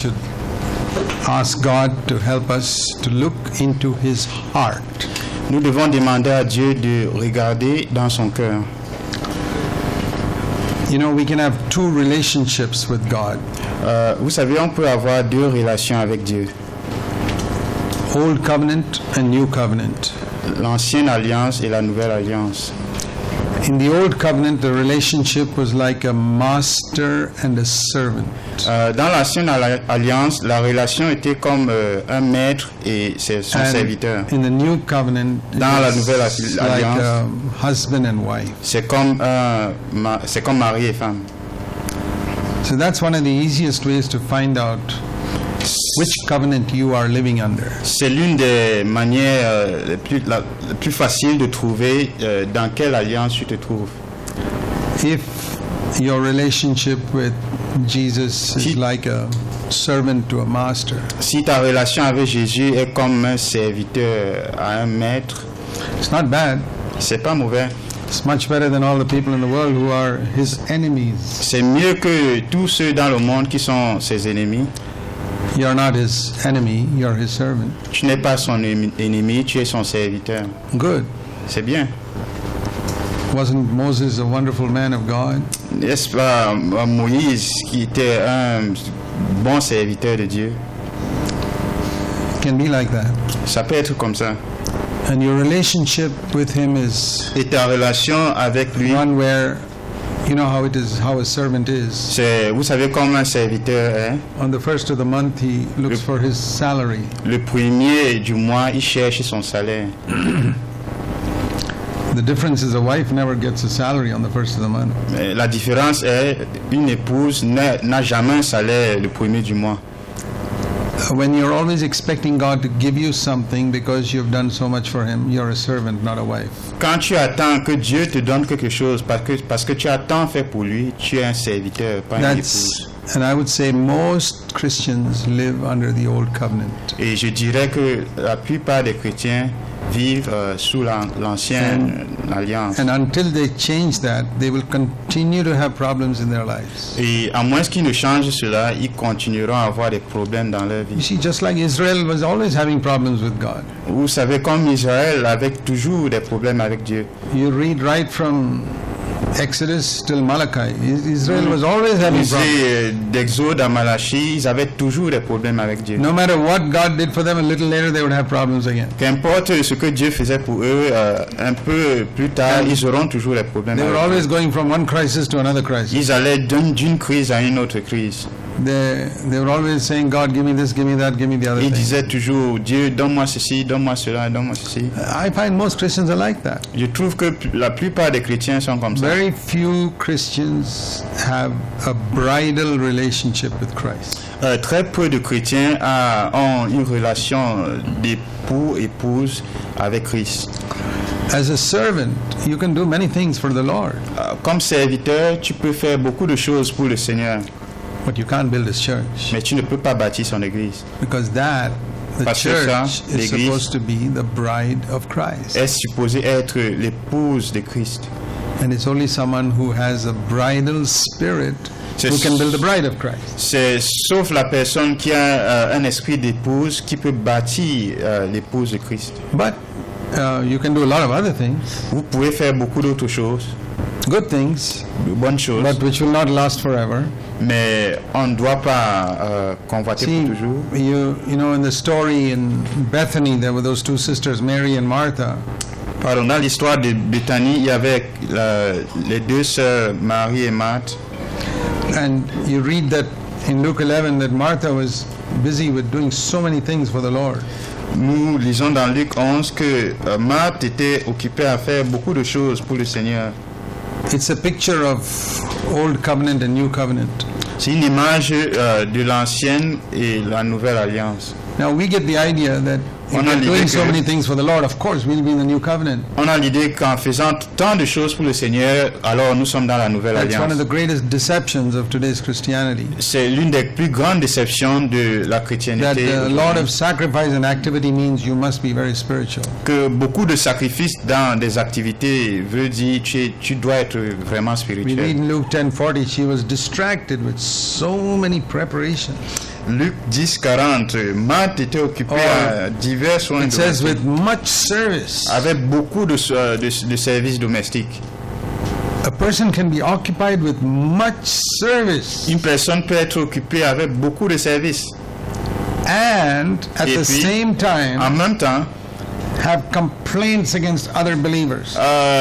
should ask God to help us to look into His heart. Nous devons demander à Dieu de regarder dans son cœur. You know, we can have two relationships with God. Vous savez, on peut avoir deux relations avec Dieu. Old covenant and new covenant. L'ancienne alliance et la nouvelle alliance. In the old covenant, the relationship was like a master and a servant. Dans l'ancienne alliance, la relation était comme un maître et son serviteur. In the new covenant, dans la nouvelle it's like alliance, a husband and wife. c'est comme mari et femme. So that's one of the easiest ways to find out which covenant you are living under. C'est l'une des manières les plus faciles de trouver dans quelle alliance tu te trouves. If your relationship with Jesus is like a servant to a master, Si ta relation avec Jésus est comme un serviteur à un maître, it's not bad. c'est pas mauvais. It's much better than all the people in the world who are his enemies. C'est mieux que tous ceux dans le monde qui sont ses ennemis. You're not his enemy, you're his servant. Tu n'es pas son ennemi, tu es son serviteur. Good. C'est bien. Wasn't Moses a wonderful man of God? N'est-ce pas Moïse qui était un bon serviteur de Dieu? It can be like that. Ça peut être comme ça. And your relationship with him is Et ta relation avec lui, one where you know how it is, how a servant is. vous savez comme un serviteur est. On the first of the month, he looks for his salary. Le premier du mois, il cherche son salaire. The difference is a wife never gets a salary on the first of the month. Mais la différence est une épouse n'a jamais un salaire le premier du mois. When you're always expecting God to give you something because you've done so much for him, you're a servant, not a wife. Quand tu attends que Dieu te donne quelque chose parce que tu as tant fait pour lui, tu es un serviteur, pas une épouse. And I would say most Christians live under the old covenant. Et je dirais que la plupart des chrétiens vivent sous l'ancienne alliance. And until they change that, they will continue to have problems in their lives. Et à moins qu'ils ne changent cela, ils continueront à avoir des problèmes dans leur You vie. see, just like Israel was always having problems with God. Vous savez, comme Israël avait toujours des problèmes avec Dieu. You read right from Exodus till Malachi. Israel was always having problems. Lisez d'Exode à Malachie, ils avaient toujours des problèmes avec Dieu. No matter what God did for them, a little later they would have problems again. Qu'importe ce que Dieu faisait pour eux, un peu plus tard, ils auront toujours des problèmes They were avec always going from one crisis to another crisis. Ils allaient d'une crise à une autre crise. They were always saying, God, give me this, give me that, give me the other Ils thing. disaient toujours, Dieu, donne-moi ceci, donne-moi cela, donne-moi ceci. I find most Christians are like that. Je trouve que la plupart des chrétiens sont comme ça. Very few Christians have a bridal relationship with Christ. Très peu de chrétiens ont une relation d'époux-épouse avec Christ. As a servant, you can do many things for the Lord, Comme serviteur, tu peux faire beaucoup de choses pour le Seigneur, but you can't build His church mais tu ne peux pas bâtir son église. because the Parce que church ça, is l'église supposed to be the bride of Christ. Est supposé être l'épouse de Christ. And it's only someone who has a bridal spirit who can build the bride of Christ. C'est sauf la personne qui a un esprit d'épouse qui peut bâtir l'épouse de Christ. But you can do a lot of other things, Vous pouvez faire beaucoup d'autres choses, good things, de bonnes choses, but which will not last forever. mais on ne doit pas convoiter See, pour toujours. you know, in the story in Bethany, there were those two sisters, Mary and Martha. Pardon, dans l'histoire de Béthanie, il y avait les deux sœurs, Marie et Marthe. And you read that in Luke 11 that Martha was busy with doing so many things for the Lord. Nous lisons dans Luc 11 que Marthe était occupée à faire beaucoup de choses pour le Seigneur. It's a picture of old covenant and new covenant. C'est une image de l'ancienne et la nouvelle alliance. Now we get the idea that if On a we're l'idée doing so que- many things for the Lord, of course we'll be in the new covenant. On a l'idée qu'en faisant tant de choses pour le Seigneur, alors nous sommes dans la nouvelle That's one alliance. of the greatest deceptions of today's Christianity. C'est l'une des plus grandes déceptions de la That chrétienté. a lot of sacrifice and activity means you must be very spiritual. Que beaucoup de sacrifices dans des activités veut dire tu dois être vraiment We read spirituel. in Luke 10:40, she was distracted with so many preparations. Luc 10, 40, Marthe était occupée à divers soins It says domestiques, with much service. avec beaucoup de services domestiques. A person can be occupied with much service Une personne peut être occupée avec beaucoup de services, and at Et the puis, same en time même temps, have complaints against other believers.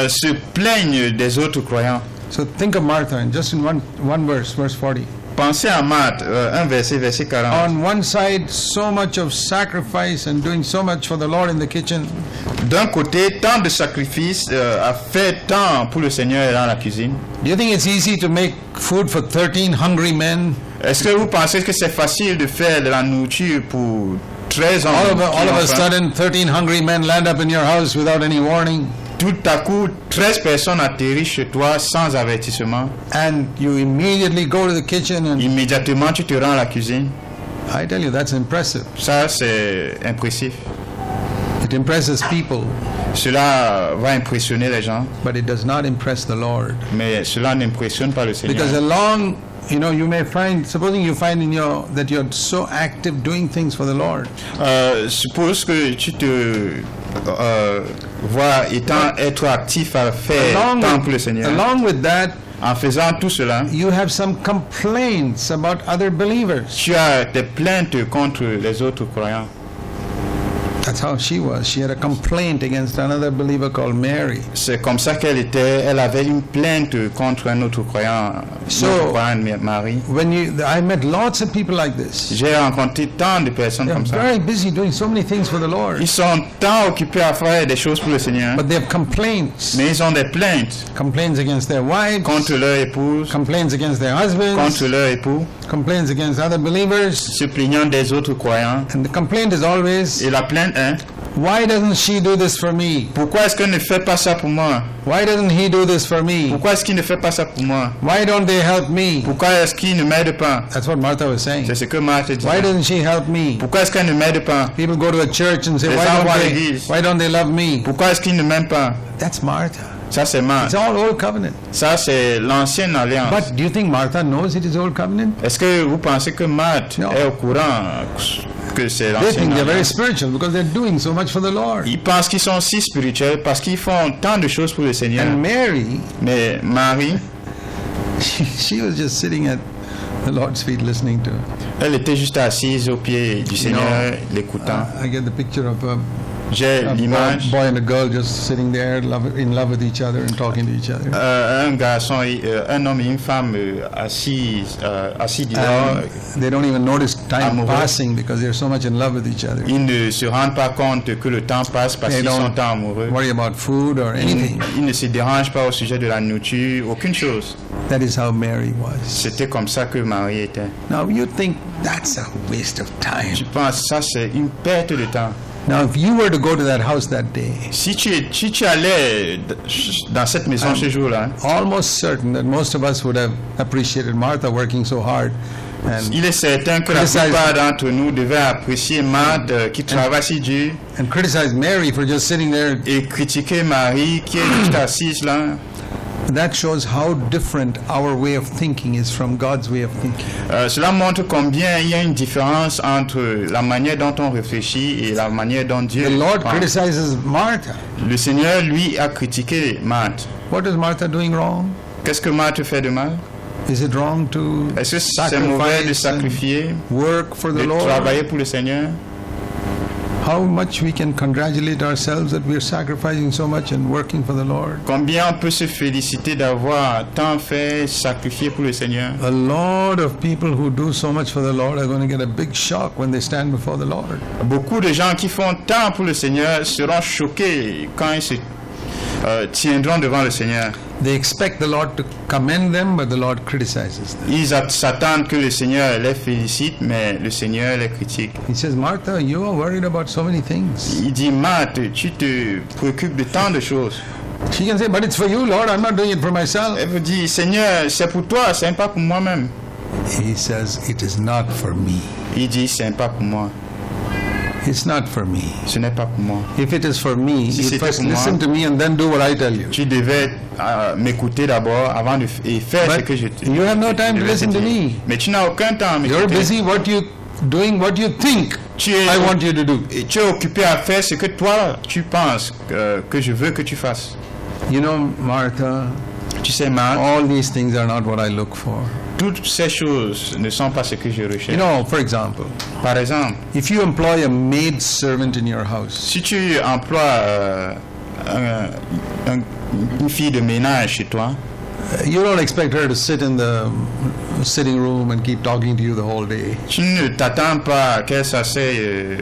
se plaignent des autres croyants. So think of Martha in just in one verse, verse 40. Pensez à Marthe, un verset, verset 40. On one side, so much of sacrifice and doing so much for the Lord in the kitchen. D'un côté, tant de sacrifices, a fait tant pour le Seigneur dans la cuisine. Do you think it's easy to make food for 13 hungry men? Est-ce que vous pensez que c'est facile de faire de la nourriture pour 13 hommes? All of qui a ont faim? sudden, 13 hungry men land up in your house without any warning, Tout à coup, 13 personnes atterrissent chez toi sans avertissement. and you immediately go to the kitchen and Immédiatement, tu te rends à la cuisine. I tell you, that's impressive. Ça, c'est impressif. It impresses people, Cela va impressionner les gens, but it does not impress the Lord. mais cela n'impressionne pas le Because Seigneur. along, you may find, supposing you find that you're so active doing things for the Lord, Suppose que tu te vois être actif à faire tant pour le Seigneur. along with that, En faisant tout cela, you have some complaints about other believers. tu as des plaintes contre les autres croyants. That's how she was. She had a complaint against another believer called Mary. C'est comme ça qu'elle était. Elle avait une plainte contre un autre croyant, Marie. I met lots of people like this. J'ai rencontré tant de personnes They're comme ça. very busy doing so many things for the Lord, Ils sont tant occupés à faire des choses pour le Seigneur, but they have complaints. mais ils ont des plaintes Complaints against their wives, contre leur épouse, complaints against their husbands, contre leur époux, complaints against other believers. se plaignant des autres croyants. And the complaint is always, Et la plainte est, why doesn't she do this for me? pourquoi est-ce qu'elle ne fait pas ça pour moi? Why doesn't he do this for me? Pourquoi est-ce qu'il ne fait pas ça pour moi? Why don't they help me? Pourquoi est-ce qu'il ne m'aide pas? That's what Martha was saying. C'est ce que Marthe dit. Why doesn't she help me? Pourquoi est-ce qu'elle ne m'aide pas? People go to a church and say, Les gens vont à why l'église. don't they love me? Pourquoi est-ce qu'il ne m'aime pas? That's Martha. Ça c'est Marthe. It's all old covenant. Ça c'est l'ancienne alliance. But do you think Martha knows it is old covenant? Est-ce que vous pensez que Marthe No. est au courant que c'est They l'ancienne think they're very alliance? spiritual because they're doing so much for the Lord. Ils pensent qu'ils sont si spirituels parce qu'ils font tant de choses pour le Seigneur. And Mary, Mais Marie, she was just sitting at the Lord's feet listening to. elle était juste assise au pied du Seigneur, l'écoutant. I get the picture of J'ai a l'image boy and a girl just sitting there in love with each other and talking to each other. un garçon, un homme et une femme assis dehors. And they don't even notice time Amoureux. passing because they're so much in love with each other. Ils ne se rendent pas compte que le temps passe parce They qu'ils sont don't amoureux. worry about food or anything. Ils ne se dérangent pas au sujet de la nourriture, aucune chose. That is how Mary was. C'était comme ça que Marie était. Now you think that's a waste of time. Je pense ça c'est une perte de temps. Now if you were to go to that house that day, Si tu allais dans cette maison ce jour-là, almost certain that most of us would have appreciated Martha working so hard and il est certain que la Criticize- plupart d'entre nous devaient apprécier Marthe qui travaille si dur criticized Mary for just sitting there. et critiquer Marie qui est juste assise là. That shows how different our way of thinking is from God's way of thinking. Cela montre combien il y a une différence entre la manière dont on réfléchit et la manière dont Dieu The Lord pense. criticizes Martha. Le Seigneur, lui, a critiqué Marthe. What is Martha doing wrong? Qu'est-ce que Marthe fait de mal? Is it wrong to Est-ce que c'est mauvais de sacrifice and sacrifier, work for the de Lord? travailler pour le Seigneur? How much we can congratulate ourselves that we are sacrificing so much and working for the Lord. Combien on peut se féliciter d'avoir tant fait, sacrifié pour le Seigneur? A lot of people who do so much for the Lord are going to get a big shock when they stand before the Lord. Beaucoup de gens qui font tant pour le Seigneur seront choqués quand ils se tiendront devant le Seigneur. They expect the Lord to commend them, but the Lord criticizes them. Ils s'attendent que le Seigneur les félicite, mais le Seigneur les critique. He says, Martha, you are worried about so many things. Il dit, Marthe, tu te préoccupes de tant de choses. She can say, but it's for you, Lord. I'm not doing it for myself. Elle vous dit, Seigneur, c'est pour toi, c'est pas pour moi-même. He says, it is not for me. Il dit, c'est pas pour moi. It's not for me. Ce n'est pas pour moi. If it is for me, Si you c'était first pour moi, listen to me and then do what I tell you. Tu devais m'écouter d'abord avant de faire ce But que je te you have no time to devais te listen to dire. me. Mais tu n'as aucun temps à You're m'écouter. busy what you doing what you think I want you to do. Et tu es occupé à faire ce que toi tu penses que je veux que tu fasses. You know, Martha, Tu sais, Marc, all these things are not what I look for. toutes ces choses ne sont pas ce que je recherche. You know, for example, Par exemple, if you employ a maid servant in your house, si tu emploies une fille de ménage chez toi, you don't expect her to sit in the sitting room and keep talking to you the whole day. tu ne t'attends pas qu'elle s'asseye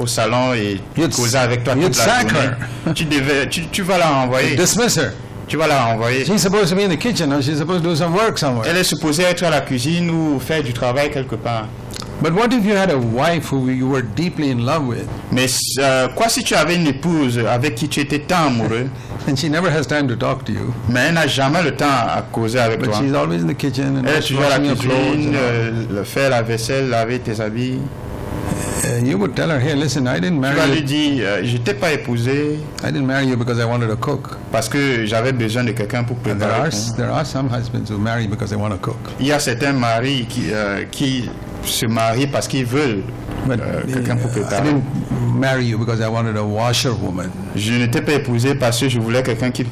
au salon et You'd- causer avec toi you'd toute la sack journée. Tu vas la renvoyer. Dismiss her. Tu vas la renvoyer. She's supposed to be in the kitchen, or she's supposed to do some work somewhere. Elle est supposée être à la cuisine ou faire du travail quelque part. But what if you had a wife who you were deeply in love with, Mais quoi si tu avais une épouse avec qui tu étais tant amoureux, and she never has time to talk to you, mais elle n'a jamais le temps à causer avec but toi. she's always in the kitchen and Elle est toujours à la washing your clothes? cuisine, And all. faire la vaisselle, laver tes habits. You would tell her, "Hey, listen, I didn't Tu vas marry lui you. dire, je t'ai pas épousé I didn't marry you because I wanted to cook." parce que j'avais besoin de quelqu'un pour And préparer. there are some husbands who marry because they want to cook. Il y a certains maris qui se marient parce qu'ils veulent But quelqu'un pour I préparer. didn't marry you because I wanted a washerwoman Je ne t'ai pas épousé parce que je voulais quelqu'un qui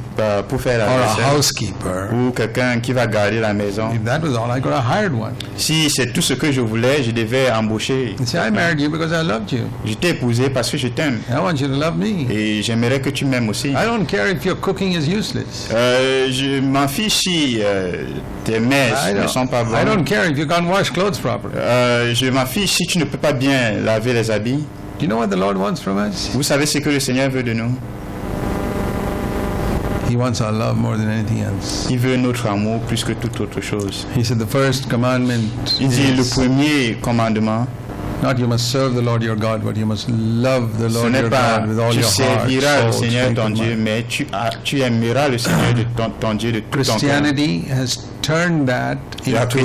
pour faire la or a vaisselle housekeeper. ou quelqu'un qui va garder la maison. If that was all, I could have hired one. Si c'est tout ce que je voulais, je devais embaucher. You see, I married you because I loved you. Je t'ai épousé parce que je t'aime I want you to love me. et j'aimerais que tu m'aimes aussi. I don't care if your cooking is useless. Je m'en fiche si tes messes ne sont pas I bonnes. don't care if you can't wash clothes properly. Je m'en fiche si tu ne peux pas bien laver les habits. Do you know what the Lord wants from us? Vous savez ce que le Seigneur veut de nous? He wants our love more than anything else. Il veut notre amour plus que toute autre chose. He said the first commandment Il dit le is premier commandement, not you must serve the Lord your God, but you must love the ce Lord n'est your pas God with all tu your heart, serviras le soul, Seigneur strength, ton and Dieu, mind. mais tu aimeras le Seigneur de ton Dieu de tout ton cœur. Christianity has turned that La into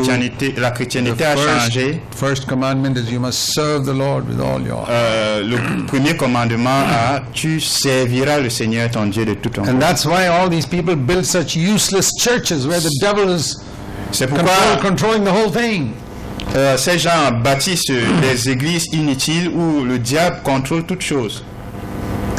chrétienté a changé. first commandment is you must serve the Lord with all your heart. Le premier commandement a tu serviras le Seigneur ton Dieu de tout ton And cœur. that's why all these people build such useless churches where the devil is C'est pourquoi controlling the whole thing. ces gens bâtissent des églises inutiles où le diable contrôle toutes choses.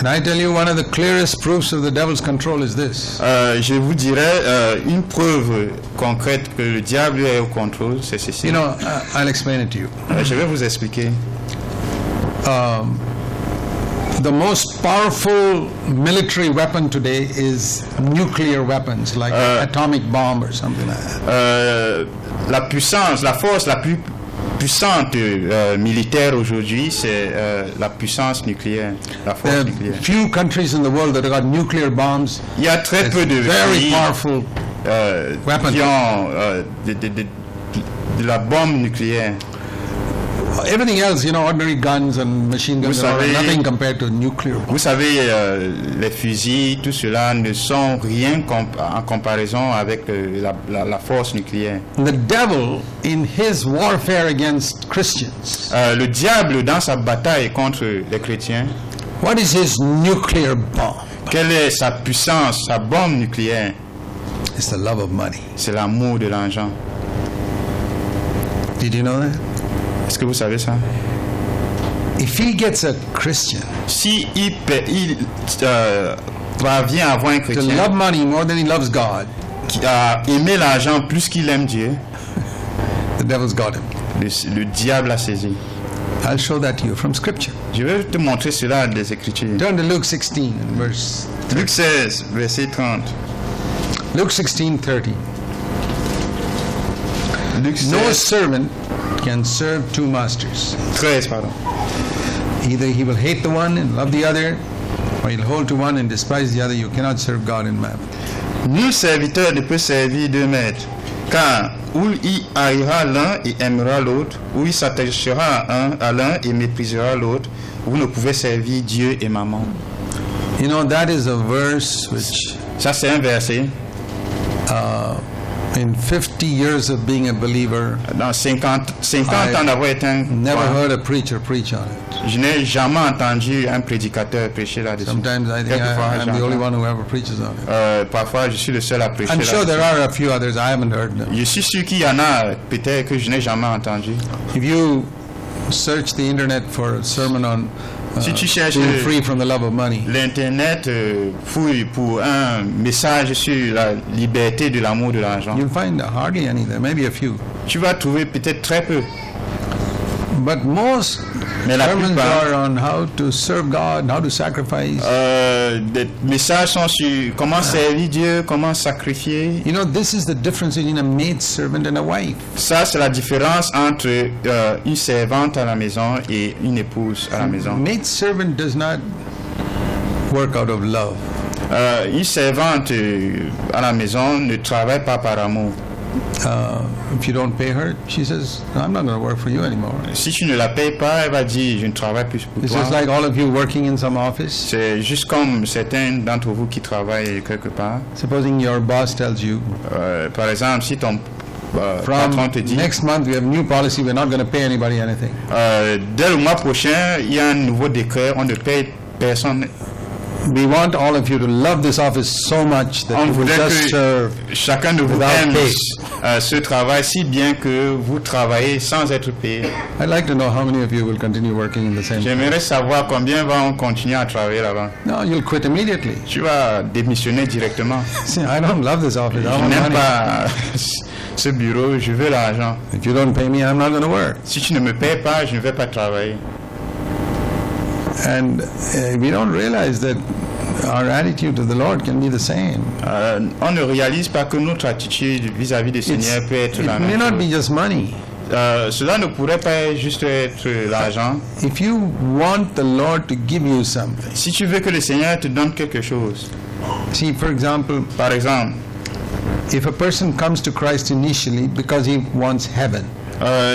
And I tell you, one of the clearest proofs of the devil's control is this. Je vous dirais une preuve concrète que le diable est au contrôle, c'est ceci. You know, I'll explain it to you. Je vais vous expliquer. The most powerful military weapon today is nuclear weapons, like an atomic bomb or something like that. La puissance, la force la plus puissante militaire aujourd'hui, c'est la puissance nucléaire, la force There are nucléaire. few countries in the world that have got nuclear bombs. Il y a très peu de Very pays powerful. weapon. qui ont de la bombe nucléaire. Everything else, you know, ordinary guns and machine guns, Vous are all savez- nothing compared to nuclear bombs. Vous savez, les fusils, tout cela ne sont rien en comparaison avec la force nucléaire. The devil, in his warfare against Christians, Le diable, dans sa bataille contre les chrétiens, what is his nuclear bomb? quelle est sa puissance, sa bombe nucléaire? It's the love of money. C'est l'amour de l'argent. Did you know that? Est-ce que vous savez ça? If he gets a Christian Si il parvient à avoir un to chrétien love money more than he loves God, qui a aimé l'argent plus qu'il aime Dieu, the devil's got him. le diable a saisi. I'll show that to you from Scripture. Je vais te montrer cela des Écritures. Turn to Luke 16 and verse. Luc 16, verset 30. Luke 16:30. Luc No 16, servant can serve two masters. 13, pardon. Either he will hate the one and love the other, or he'll hold to one and despise the other. You cannot serve God and mammon. Nul serviteur ne peut servir deux maîtres, car ou il haïra l'un et aimera l'autre, ou il s'attachera à l'un et méprisera l'autre. Vous ne pouvez servir Dieu et maman. You know, that is a verse which, Ça, c'est un verset. in 50 years of being a believer, Dans 50 ans d'avoir été un never croyant, heard a preacher preach on it. je n'ai jamais entendu un prédicateur prêcher là-dessus. Sometimes I think Quelquefois, I'm the only j'entends. one who ever preaches on it. Parfois, je suis le seul à prêcher I'm sure là-dessus. there are a few others. I haven't heard them. Je suis sûr qu'il y en a peut-être que je n'ai jamais entendu. If you search the internet for a sermon on Si tu cherches being free from the love of money. l'Internet, fouille pour un message sur la liberté de l'amour de l'argent. You'll find hardly any there, maybe a few. Tu vas trouver peut-être très peu. But most Mais la sermons plupart- are on how to serve God, how to sacrifice. Des messages sont sur comment servir Dieu, comment sacrifier. You know, this is the difference between a maidservant and a wife. Ça, c'est la différence entre une servante à la maison et une épouse à la maison. Maidservant does not work out of love. Une servante à la maison ne travaille pas par amour. If you don't pay her, she says, I'm not going to work for you anymore. Si tu ne la payes pas, elle va dire je ne travaille plus pour It's toi. just like all of you working in some office. C'est juste comme certains d'entre vous qui travaillent quelque part. Supposing your boss tells you, Par exemple, si ton from patron te dit next month we have a new policy, we're not going to pay anybody anything. dès le mois prochain, il y a un nouveau décret, on ne paye personne. We want all of you to love this office so much that On you will voudrait just que serve. chacun de vous without aime pay. ce travail si bien que vous travaillez sans être payé. I'd like to know how many of you will continue working in the same. J'aimerais savoir combien vont continuer à travailler là-bas. No, you'll quit immediately. Tu vas démissionner directement. See, I don't love this office. I Je want n'aime money. pas ce bureau, je veux l'argent. If you don't pay me, I'm not going to work. Si tu ne me payes pas, je ne vais pas travailler. And we don't realize that our attitude to the Lord can be the same. On ne réalise pas que notre attitude vis-à-vis du Seigneur peut être la It may même not be chose. just money. Cela ne pourrait pas juste être l'argent. If you want the Lord to give you something, Si tu veux que le Seigneur te donne quelque chose, see, for example, par exemple, if a person comes to Christ initially because he wants heaven,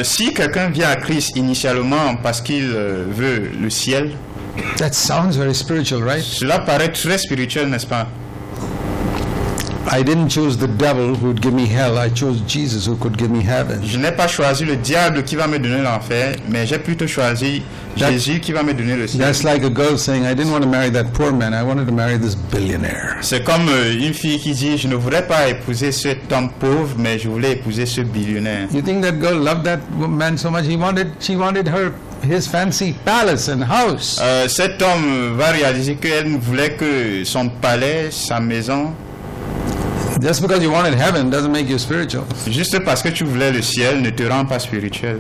si quelqu'un vient à Christ initialement parce qu'il veut le ciel, that sounds very spiritual, right? cela paraît très spirituel, n'est-ce pas? I didn't choose the devil who would give me hell. I chose Jesus who could give me heaven. Je n'ai pas choisi le diable qui va me donner l'enfer, mais j'ai plutôt choisi Jésus qui va me donner le ciel. That's like a girl saying, I didn't want to marry that poor man. I wanted to marry this billionaire. C'est comme une fille qui dit je ne voudrais pas épouser cet homme pauvre, mais je voulais épouser ce billionnaire. You think that girl loved that man so much? She wanted his fancy palace and house. Cet homme va réaliser qu'elle voulait que son palais, sa maison, Just because you wanted heaven doesn't make you spiritual. juste parce que tu voulais le ciel ne te rend pas spirituel.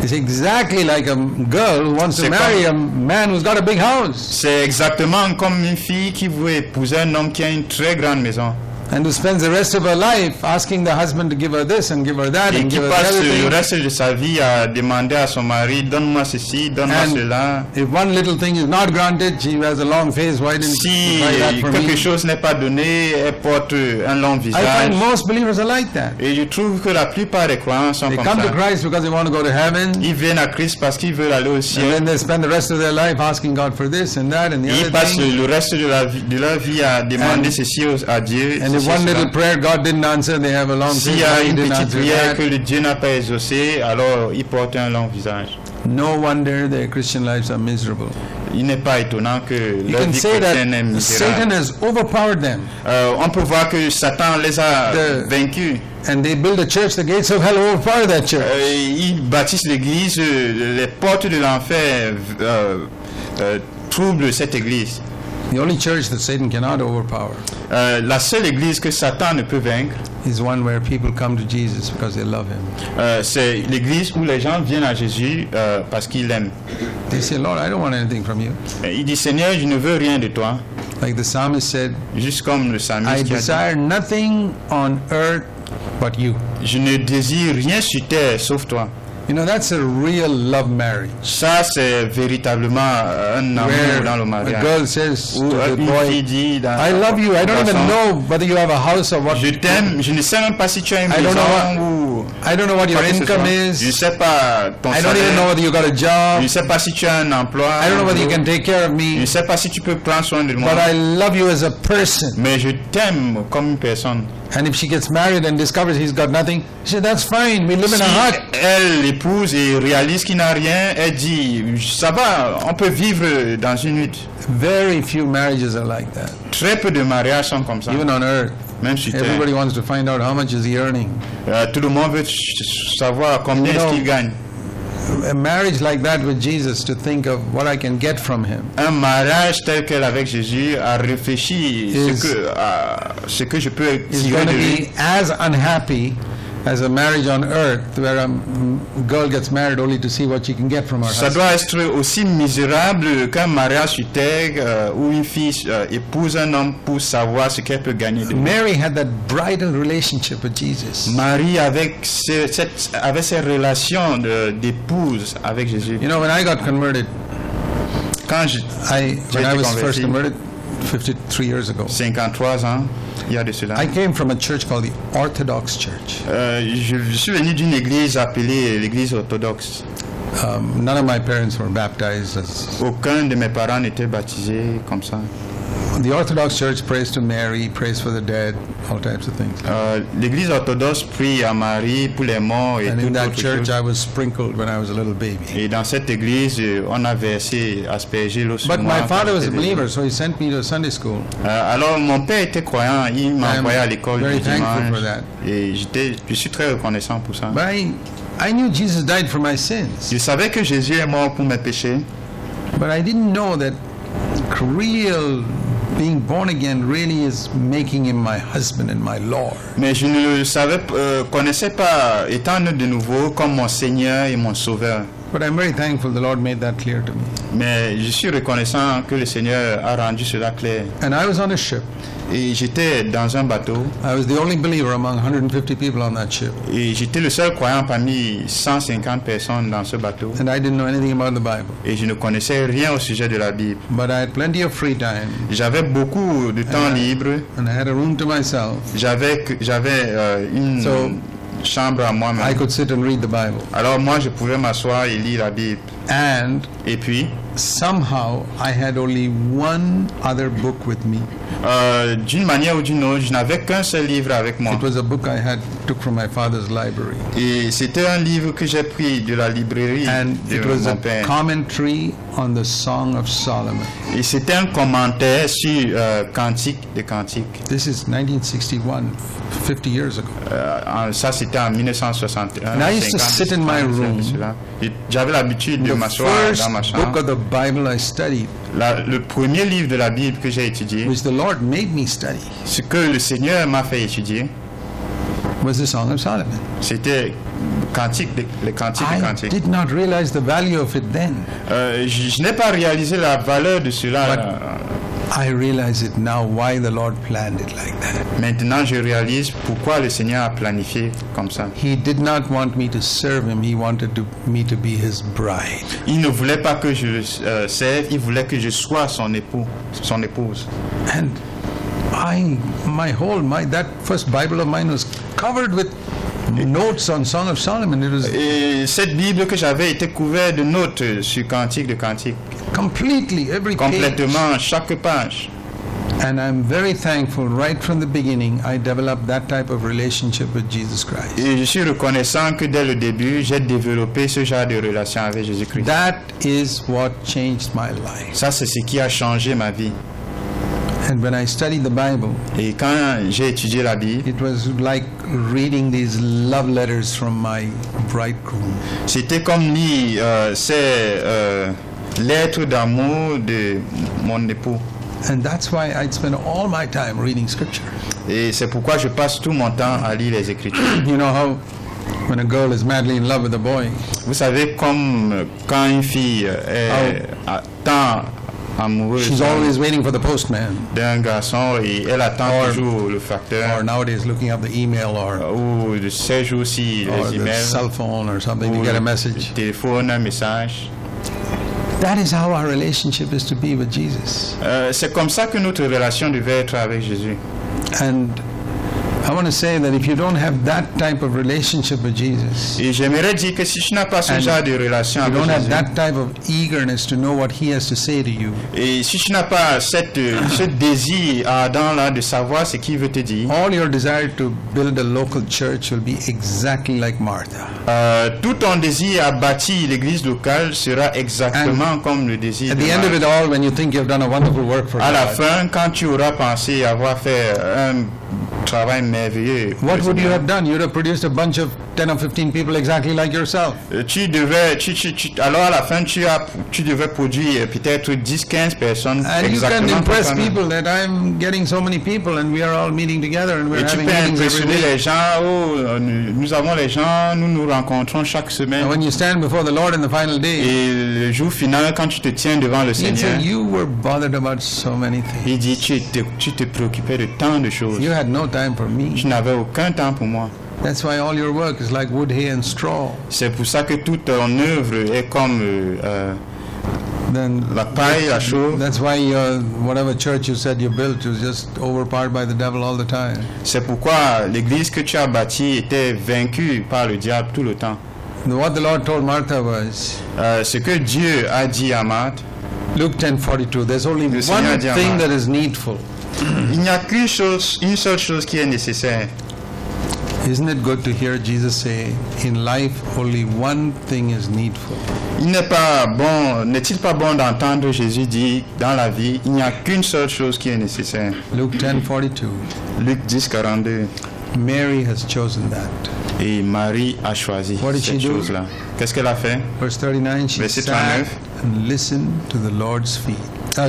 It's exactly like a girl who wants to C'est marry a man who's got a big house C'est exactement comme une fille qui veut épouser un homme qui a une très grande maison and who spends the rest of her life asking the husband to give her this and give her that et and qui give her the passe other le thing. reste de sa vie à demander à son mari donne-moi ceci, donne-moi And cela. if one little thing is not granted, she has a long face. Why didn't Si you buy that for quelque me? chose n'est pas donné, elle porte un long I visage. find most believers are like that. Et je trouve que la plupart des croyants sont They comme come to ça. Christ because they want to go to heaven, Ils viennent à Christ parce qu'ils veulent aller au and ciel. then they spend the rest of their life asking God for this and that and the Et ils other passent thing. le reste de leur vie à demander And- ceci à Dieu. And if ceci, one cela. little prayer God didn't answer, they have a long S'il face. y a Why he une didn't petite answer prière that? que le Dieu n'a pas exaucée, alors il porte un long visage. No wonder their Christian lives are miserable. Il n'est pas étonnant que You leur can vie say chrétienne est that Satan misérable. has overpowered them, On peut voir que Satan les a The- vaincus. and they build a church. The gates of hell overpower that church. Ils bâtissent l'église, les portes de l'enfer troublent cette église. The only church that Satan cannot overpower La seule église que Satan ne peut vaincre, is one where people come to Jesus because they love him. c'est l'église où les gens viennent à Jésus parce qu'ils l'aiment. They say, Lord, I don't want anything from you. Il dit Seigneur, je ne veux rien de toi. Like the psalmist said, Juste comme le I psalmiste qui a dit, desire nothing on earth but you. je ne désire rien sur terre sauf toi. You know, that's a real love marriage. Ça, c'est véritablement un amour Where dans le a mariage. girl says Où to the une boy, fille dit dans I love you. I don't even garçon, know whether you have a house or what. je t'aime, je ne sais même pas si tu as une I don't maison know ou I don't know what your quoi que ce income soit. is. Je ne sais pas ton I don't even know salaire. whether you got a Je job. ne sais pas si tu as un emploi. I don't know whether you can take care of Je me. ne sais pas si tu peux prendre soin de moi. But I love you as a person. Mais je t'aime comme une personne. And if she gets married and discovers he's got nothing, she said, that's fine. We live in Si a hut. elle l'épouse et réalise qu'il n'a rien, elle dit ça va, on peut vivre dans une hutte. Very few marriages are like that. Très peu de mariages sont comme ça. Even on earth. Même sur terre. Everybody wants to find out how much is he earning. Tout le monde veut savoir combien You est-ce know, qu'il gagne. a marriage like that with Jesus to think of what I can get from him. Un mariage tel quel avec Jésus, à réfléchir ce que je peux Is tirer going to de lui. be as unhappy as a marriage on earth where a girl gets married only to see what she can get from her Ça husband. doit être aussi misérable qu'un mariage sur terre où une fille épouse un homme pour savoir ce qu'elle peut gagner de lui. Mary had that bridal relationship with Jesus. Marie avec ces relations d'épouse avec Jésus. You know, when I got converted, Quand when I was first converti, converted 53 years ago, 53 ans, il y a de cela. I came from a church called the Orthodox Church. Je suis venu d'une église appelée l'église orthodoxe. None of my parents were baptized. Aucun de mes parents n'était baptisé comme ça. The Orthodox Church prays to Mary, prays for the dead, all types of things. L'église orthodoxe prie à Marie pour les morts et And tout in that autre church, chose. I was sprinkled when I was a little baby. Et dans cette église, on a versé, aspergé l'eau sur But moi. my quand father was a j'étais bébé. believer, so he sent me to Sunday school. Alors mon père était croyant, il m'a I am envoyé à l'école very du thankful dimanche. for that. Et je suis très reconnaissant pour ça. But I knew Jesus died for my sins, Je savais que Jésus est mort pour mes péchés, but I didn't know that real being born again really is making him my husband and my Lord. mais je ne le savais, connaissais pas, étant né de nouveau, comme mon Seigneur et mon Sauveur. But I'm very thankful the Lord made that clear to me. Mais je suis reconnaissant que le Seigneur a rendu cela clair. And I was on a ship. Et j'étais dans un bateau, I was the only believer among 150 people on that ship. et j'étais le seul croyant parmi 150 personnes dans ce bateau. And I didn't know anything about the Bible. Et je ne connaissais rien au sujet de la Bible. But I had plenty of free time. J'avais beaucoup de temps libre. And I had a room to myself. J'avais une So, chambre à I moi-même. could sit and read the Bible. Alors moi, je pouvais m'asseoir et lire la Bible. And Et puis, somehow I had only one other book with me. d'une manière ou d'une autre, je n'avais qu'un seul livre avec moi. It was a book I took from my father's library. Et c'était un livre que j'ai pris de la librairie And de it was mon a père. commentary on the Song of Solomon. Et c'était un commentaire sur Cantique des Cantiques. This is 1961, 50 years ago. Ça, c'était en 1961. And I used to 50, sit in my room. Et j'avais l'habitude de The m'asseoir first dans ma book chambre. of the Bible I studied, Le premier livre de la Bible que j'ai étudié, which the Lord made me study, ce que le Seigneur m'a fait étudier, was the Song of Solomon. c'était les Cantiques des I Cantiques. did not realize the value of it then. Je n'ai pas réalisé la valeur de cela. But I realize it now why the Lord planned it like that. Maintenant, je réalise pourquoi le Seigneur a planifié comme ça. He did not want me to serve him, he wanted me to be his bride. Il ne voulait pas que je le serve, il voulait que je sois son époux, son épouse. And that first Bible of mine was covered with notes on Song of Solomon. It was Et cette Bible que j'avais était couverte de notes sur Cantique de Cantique, completely every page. complètement chaque page. And I'm very thankful right from the beginning I developed that type of relationship with Jesus Christ. Et je suis reconnaissant que dès le début, j'ai développé ce genre de relation avec Jésus-Christ. That is what changed my life. Ça, c'est ce qui a changé ma vie. And when I studied the Bible, Et quand j'ai étudié la Bible, it was like reading these love letters from my bridegroom. c'était comme lire ces lettres d'amour de mon époux. And that's why I'd spend all my time reading scripture. Et c'est pourquoi je passe tout mon temps à lire les Écritures. You know how when a girl is madly in love with a boy, Vous savez, comme quand une fille est tant amoureuse she's always waiting for the postman, d'un garçon et elle attend toujours le facteur, or nowadays looking up the email ou de ces jours-ci or les the emails, cell phone or something ou to get a le message. téléphone, un message. That is how our relationship is to be with Jesus. C'est comme ça que notre relation devait être avec Jésus. And I want to say that if you don't have that type of relationship with Jesus, Et j'aimerais dire que si tu n'as pas ce And genre de relation you avec don't have Jésus, that type of eagerness to know what he has to say to you, et si tu n'as pas ce désir ardent là de savoir ce qu'il veut te dire, all your desire to build a local church will be exactly like Martha. tout ton désir à bâtir l'église locale sera exactement comme le désir At de the end of Marthe. it all, when you think you've done a wonderful work for À la God, fin, quand tu auras pensé avoir fait un travail merveilleux. What would you have done? You would have produced a bunch of 10 or 15 people exactly like yourself. Alors à la fin, tu devais produire peut-être 10-15 personnes And you can exactement comme impress toi-même. people that I'm getting so many people and we are all meeting together and we're Et tu having peux meetings every impressionner week. les gens, nous avons les gens, nous nous rencontrons chaque semaine. And when you stand before the Lord in the final day, Et le jour final, quand tu te tiens devant le He'd Seigneur, say, you were bothered about so many things. il dit, tu te préoccupais de tant de choses. You had no time for me. Tu n'avais aucun temps pour moi. That's why all your work is like wood, hay and straw. C'est pour ça que toute ton œuvre est comme Then la paille, la chaux. that's why whatever church you said you built was just overpowered by the devil all the time. C'est pourquoi l'église que tu as bâtie était vaincue par le diable tout le temps. What the Lord told Martha was, Ce que Dieu a dit à Marthe, Luke 10:42, there's only Le one Seigneur dit à thing Marthe. that is needful. il n'y a une seule chose qui est nécessaire. Isn't it good to hear Jesus say, in life only one thing is needful? N'est-il pas bon d'entendre Jésus dire dans la vie, il n'y a qu'une seule chose qui est nécessaire. Luke 10:42, Luc 10, 42. Mary has chosen that. Et Marie a choisi What did she cette do? chose-là. Qu'est-ce qu'elle a fait? Verse 39, she Verset sat 39. and listened to the Lord's feet,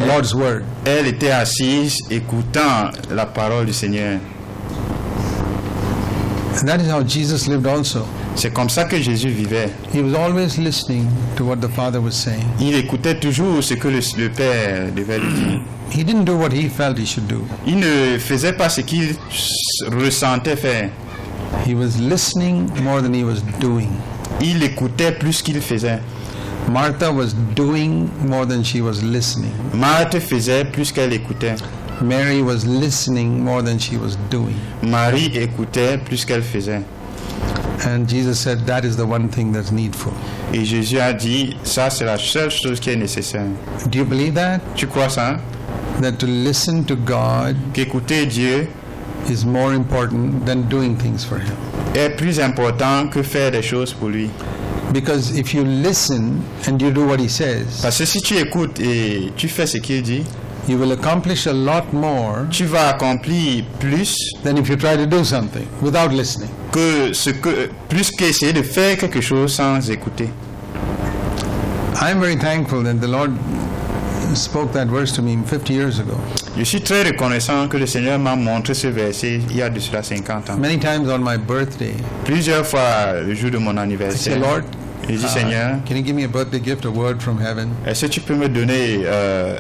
Lord's word. Elle était assise écoutant la parole du Seigneur. And that is how Jesus lived also. C'est comme ça que Jésus vivait. He was always listening to what the Father was saying. Il écoutait toujours ce que le Père devait lui dire. He didn't do what he felt he should do. Il ne faisait pas ce qu'il ressentait faire. He was listening more than he was doing. Il écoutait plus qu'il faisait. Martha was doing more than she was listening. Marthe faisait plus qu'elle écoutait. Mary was listening more than she was doing. Marie écoutait plus qu'elle faisait. And Jesus said that is the one thing that's needful. Et Jésus a dit, ça c'est la seule chose qui est nécessaire. Do you believe that? Tu crois ça? That to listen to God Qu'écouter Dieu is more important than doing things for Him. est plus important que faire des choses pour lui. Because if you listen and you do what He says, Parce que si tu écoutes et tu fais ce qu'il dit, you will accomplish a lot more tu vas accomplir plus than if you try to do something without listening. plus qu'essayer de faire quelque chose sans écouter. I'm very thankful that the Lord spoke that verse to me 50 years ago. Je suis très reconnaissant que le Seigneur m'a montré ce verset il y a de cela 50 ans. Many times on my birthday, Plusieurs fois le jour de mon I say, anniversaire, Lord, je dis Seigneur, can you give me a birthday gift, a word from heaven? est-ce que tu peux me donner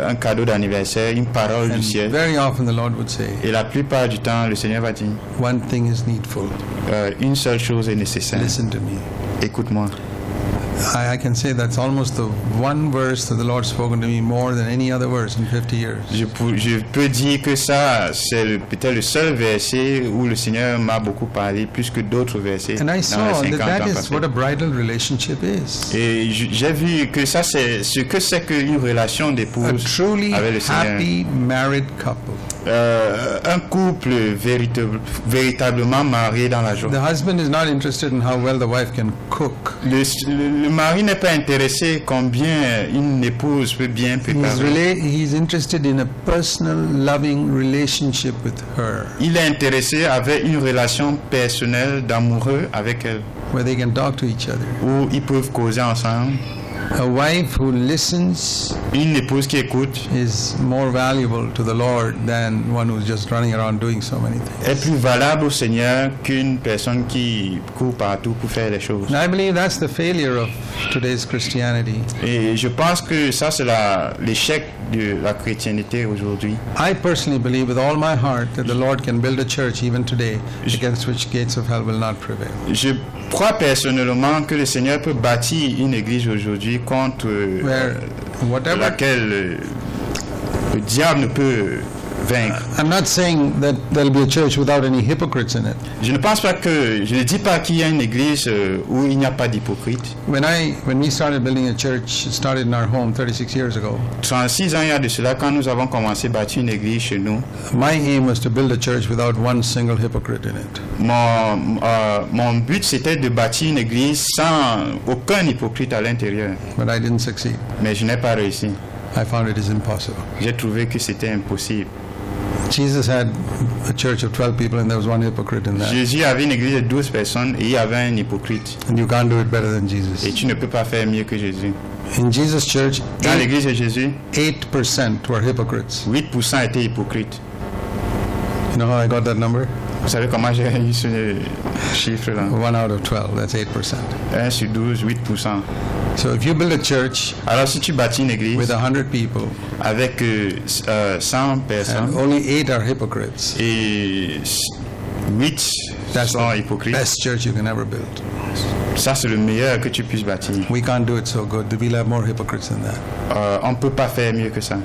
un cadeau d'anniversaire, une parole du And ciel? very often the Lord would say, Et la plupart du temps, le Seigneur va dire, one thing is needful. une seule chose est nécessaire. Listen to me. Écoute-moi. I can say that's almost the one verse that the Lord spoken to me more than any other verse in 50 years. Je peux dire que ça, c'est peut-être le seul verset où le Seigneur m'a beaucoup parlé, plus que d'autres versets And dans I les saw 50 that ans is passés. what a bridal relationship is. Et j'ai vu que ça, c'est ce que c'est qu'une relation A d'épouse truly avec le Seigneur. happy married couple. Un couple véritablement marié dans la joie. The husband is not interested in how well the wife can cook. Le mari n'est pas intéressé combien une épouse peut bien préparer. He's interested in a personal, loving relationship with her, Il est intéressé avec une relation personnelle d'amoureux avec elle, where they can talk to each other. où ils peuvent causer ensemble. A wife who listens Une épouse qui écoute is more valuable to the Lord than one who's just running around doing so many things. est plus valable au Seigneur qu'une personne qui court partout pour faire les choses. And I believe that's the failure of today's Christianity. Et je pense que ça, c'est l'échec de la chrétienté aujourd'hui. I personally believe with all my heart that the Lord can build a church even today against which gates of hell will not prevail. Je crois personnellement que le Seigneur peut bâtir une église aujourd'hui contre Where whatever, laquelle le diable ne peut vaincre. I'm not saying that there'll be a church without any hypocrites in it. Je ne dis pas qu'il y a une église où il n'y a pas d'hypocrite. When we started building a church, it started in our home 36 years ago. 36 ans il y a de cela, quand nous avons commencé à bâtir une église chez nous, My aim was to build a church without one single hypocrite in it. mon but c'était de bâtir une église sans aucun hypocrite à l'intérieur. But I didn't succeed. Mais je n'ai pas réussi. I found it is impossible. J'ai trouvé que c'était impossible. Jesus had a church of 12 people and there was one hypocrite in that. Jésus avait une église de 12 personnes et il y avait un hypocrite. And you can't do it better than Jesus. Et tu ne peux pas faire mieux que Jésus. In Jesus' church, Dans l'église de Jésus, 8% were hypocrites. 8% étaient hypocrites. You know how I got that number? Vous savez comment j'ai eu ce chiffre-là? 1 out of 12, that's 8%. 1 sur 12, 8%. So if you build a church Alors si tu bâtis une with église 100 people avec 100 personnes and only 8 are hypocrites, et 8 that's sont the hypocrites, best church you can ever build. ça c'est le meilleur que tu puisses bâtir. We can't do it so good. We'll have more hypocrites than that. On ne peut pas faire mieux que ça.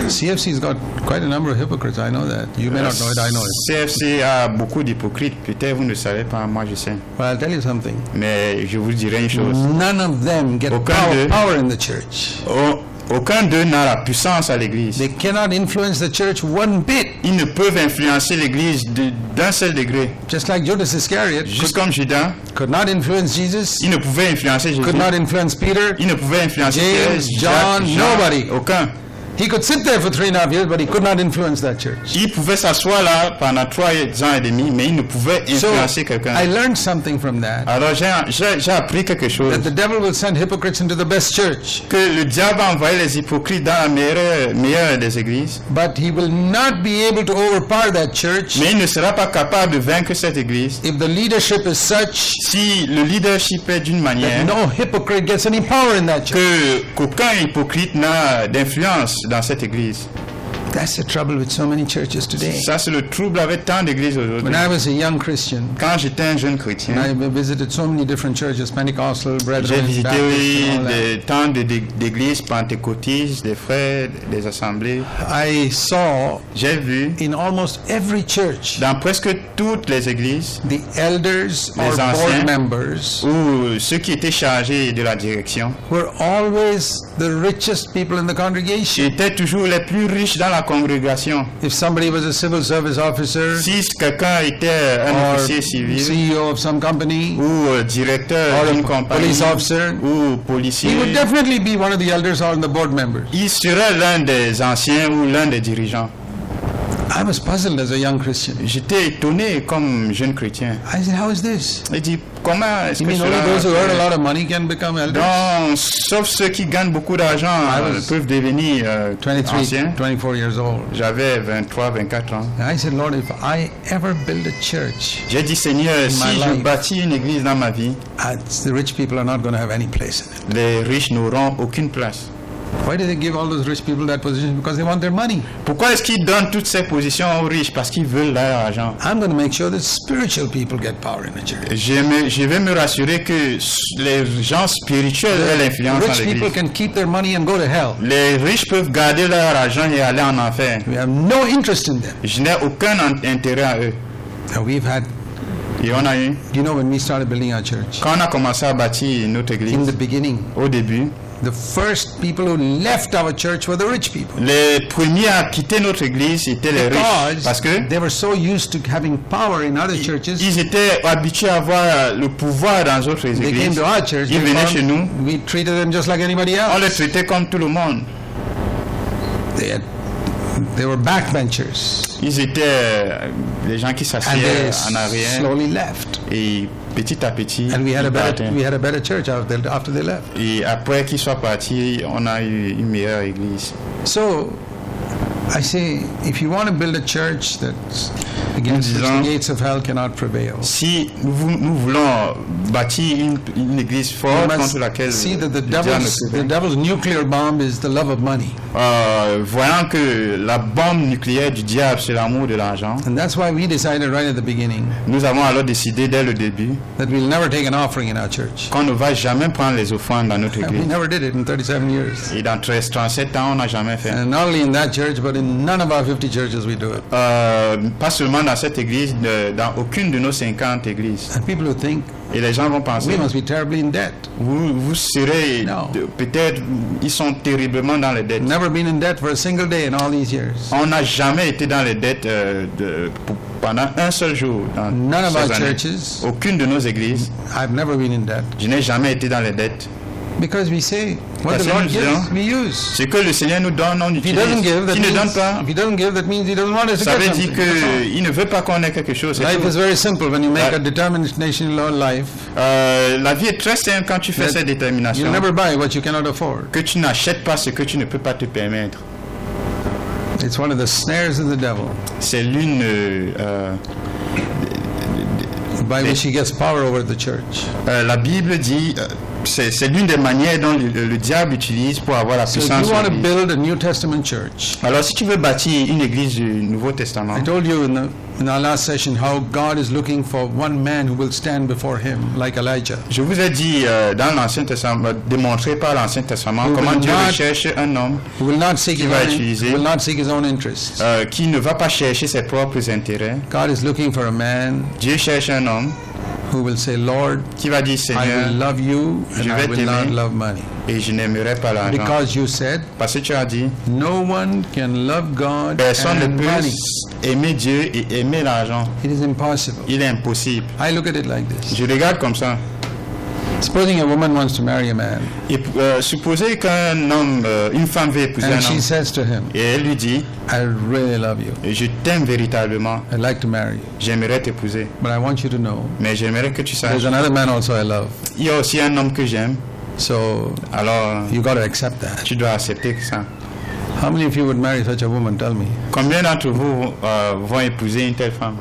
CFC's got quite a number of hypocrites. I know that. You may not know it. I know it. CFC a beaucoup d'hypocrites. Peut-être vous ne savez pas, moi je sais. Well, I'll tell you something. Mais je vous dirai une chose. None of them get Aucun power d'eux. in the church. Aucun d'eux n'a la puissance à l'église. They cannot influence the church one bit. Ils ne peuvent influencer l'église d'un seul degré. Just like Judas Iscariot Juste comme Judas, could not influence Jesus, il ne pouvait influencer Jésus. could not influence Peter. Il ne pouvait influencer James, Pierre, John, Jacques, Jean, nobody. aucun. He could sit there for 3.5 years, but he could not influence that church. Il pouvait s'asseoir là pendant 3 ans et demi, mais il ne pouvait So influencer quelqu'un. I learned something from that. Alors j'ai appris quelque chose. That the devil will send hypocrites into the best church, Que le diable a envoyé les hypocrites dans la meilleure des églises, but he will not be able to overpower that church mais il ne sera pas capable de vaincre cette église if the leadership is such si le leadership est d'une that manière no hypocrite gets any power in that church. qu'aucun hypocrite n'a d'influence dans cette église. That's the trouble with so many churches today. Ça, c'est le trouble avec tant d'églises aujourd'hui. When I was a young Christian, Quand j'étais un jeune chrétien, I visited so many different churches, Pentecostal, j'ai Brethren, visité Baptist, and all that. tant d'églises pentecôtistes, des frères, des assemblées. I saw J'ai vu in almost every church dans presque toutes les églises the elders or Les board anciens. members où ceux qui étaient chargés de la direction were always the richest people in the congregation. étaient toujours les plus riches dans la congrégation. If somebody was a civil service officer Si quelqu'un était un or officier civil CEO of some company ou directeur or d'une a compagnie police officer, ou he policier, would definitely be one of the elders or the board members. il serait l'un des anciens ou l'un des dirigeants. I was puzzled as a young Christian. J'étais étonné comme jeune chrétien. I said, how is this? Il dit, comment est-ce You que mean only those who earn a lot of money can become elders? Non, sauf ceux qui gagnent beaucoup d'argent was peuvent devenir 23, anciens. 24 years old. J'avais 23, 24 ans. And I said, Lord, if I ever build a church, J'ai dit, Seigneur, si my je life. bâtis une église dans ma vie, the rich people are not going to have any place in it. les riches n'auront aucune place. Why do they give all those rich people that position? Because they want their money. Pourquoi est-ce qu'ils donnent toutes ces positions aux riches? Parce qu'ils veulent leur argent. I'm going to make sure that spiritual people get power in the church. Je vais me rassurer que les gens spirituels aient l'influence dans Rich people l'église. can keep their money and go to hell. Les riches peuvent garder leur argent et aller en enfer. We have no interest in them. Je n'ai aucun intérêt à eux. Now we've had, Et on a eu, you know, when we started building our church, quand on a commencé à bâtir notre in église, the beginning, au début, the first people who left our church were the rich people. les premiers à quitter notre église étaient les riches. Parce que They were so used to having power in other churches, ils étaient habitués à avoir le pouvoir dans d'autres they came églises. to our church. Ils they venaient found chez nous. We treated them just like anybody On les else. traitait comme tout le monde. They were backbenchers. Ils étaient des gens qui And s'assiedent they en arrière slowly left. et petit à petit, And we had ils a partaient. better church after they left. Et après qu'ils soient partis, on a eu une meilleure église. So I say, if you want to build a church that's against which the disons- gates of hell cannot prevail, Si nous voulons bâtir une église you forte must contre laquelle see that the le diable ne devil's, peut the devil's nuclear bomb is the love of money. voyant que la bombe nucléaire du diable, c'est l'amour de l'argent, And that's why we decided right at the beginning nous avons alors décidé dès le début that we'll never take an offering in our church. qu'on ne va jamais prendre les offrandes dans notre We église. never did it in 37 years. Et dans 37 ans, on n'a jamais fait. And not only in that church, but in none of our 50 churches we do it. Pas seulement dans cette église, dans aucune de nos 50 églises. And people who think Et les gens vont penser, we must be terribly in debt. vous serez, No. peut-être, ils sont terriblement dans les dettes. Never been in debt for a single day in all these years. On n'a jamais été dans les dettes pendant un seul jour. Dans None of ces our années. churches. Aucune de nos églises. I've never been in debt. Je n'ai jamais été dans les dettes. Because we say, what Parce the que Lord nous gives, disons, we use. Ce que le Seigneur nous donne, on If he doesn't utilise. give, that S'il ne donne pas, means, if he doesn't give, that means he doesn't want us to ça get veut dire something. That's all. qu'il ne veut pas qu'on ait quelque chose. c'est Life tout. is very simple when you make Ouais. a determination in your life. La vie est très simple quand tu fais That cette détermination. You'll never buy what you cannot afford. Que tu n'achètes pas ce que tu ne peux pas te permettre. It's one of the snares of the devil C'est l'une by which he gets power over the church. la Bible dit c'est l'une des manières dont le diable utilise pour avoir la So if puissance you sur want to l'Église. build a New Testament church, Alors si tu veux bâtir une église du Nouveau Testament, I told you in our last session how God is looking for one man who will stand before him like Elijah. je vous ai dit dans l'Ancien Testament, démontré par l'Ancien Testament Who comment will Dieu not- recherche un homme Who will not seek Qui his va own, utiliser- who will not seek his own interests. qui ne va pas chercher ses propres intérêts. God is looking for a man Dieu cherche un homme who will say, Lord, qui va dire I Seigneur, will love you and Je I vais will not t'aimer. love money. et je n'aimerai pas l'argent. Because you said, Parce que tu as dit, no one can love God personne ne and peut money. aimer Dieu et aimer l'argent. It is impossible. Il est impossible. I look at it like this. Je regarde comme ça. Supposing a woman wants to marry a man Et supposez qu'un homme, une femme veut épouser un and she homme, says to him, et elle lui dit, I really love you. je t'aime véritablement, I'd like to marry you. j'aimerais t'épouser, But I want you to know mais j'aimerais que tu saches, there's another man also I love. il y a aussi un homme que j'aime, So alors you got to accept that. tu dois accepter ça. How many of you would marry such a woman? Tell me. Combien d'entre vous vont épouser une telle femme?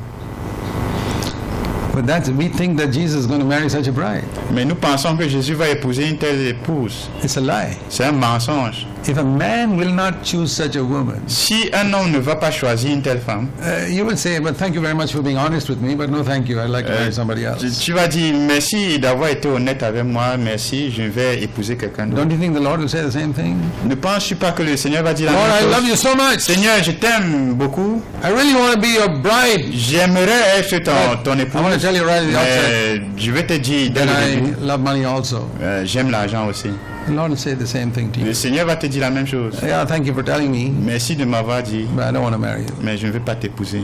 But we think that Jesus is going to marry such a bride. Mais nous pensons que Jésus va épouser une telle épouse. It's a lie. C'est un mensonge. If a man will not choose such a woman, Si un homme ne va pas choisir une telle femme, you will say, but thank you very much for being honest with me, but no thank you, I'd like to marry somebody else. tu vas dire merci d'avoir été honnête avec moi, merci, je vais épouser quelqu'un d'autre. Don't you think the Lord will say the same thing? Ne penses-tu pas que le Seigneur va dire la Lord, I même love chose? you so much. Seigneur, je t'aime beaucoup. I really want to be your bride. J'aimerais être ton I want to épouse. tell you right at the outset Mais je vais te dire dès that le I début, love money also. j'aime l'argent aussi. The Lord will say the same thing to you. Le Seigneur va te dire la même chose. Yeah, thank you for telling me, Merci de m'avoir dit, but I don't want to marry you. mais je ne veux pas t'épouser.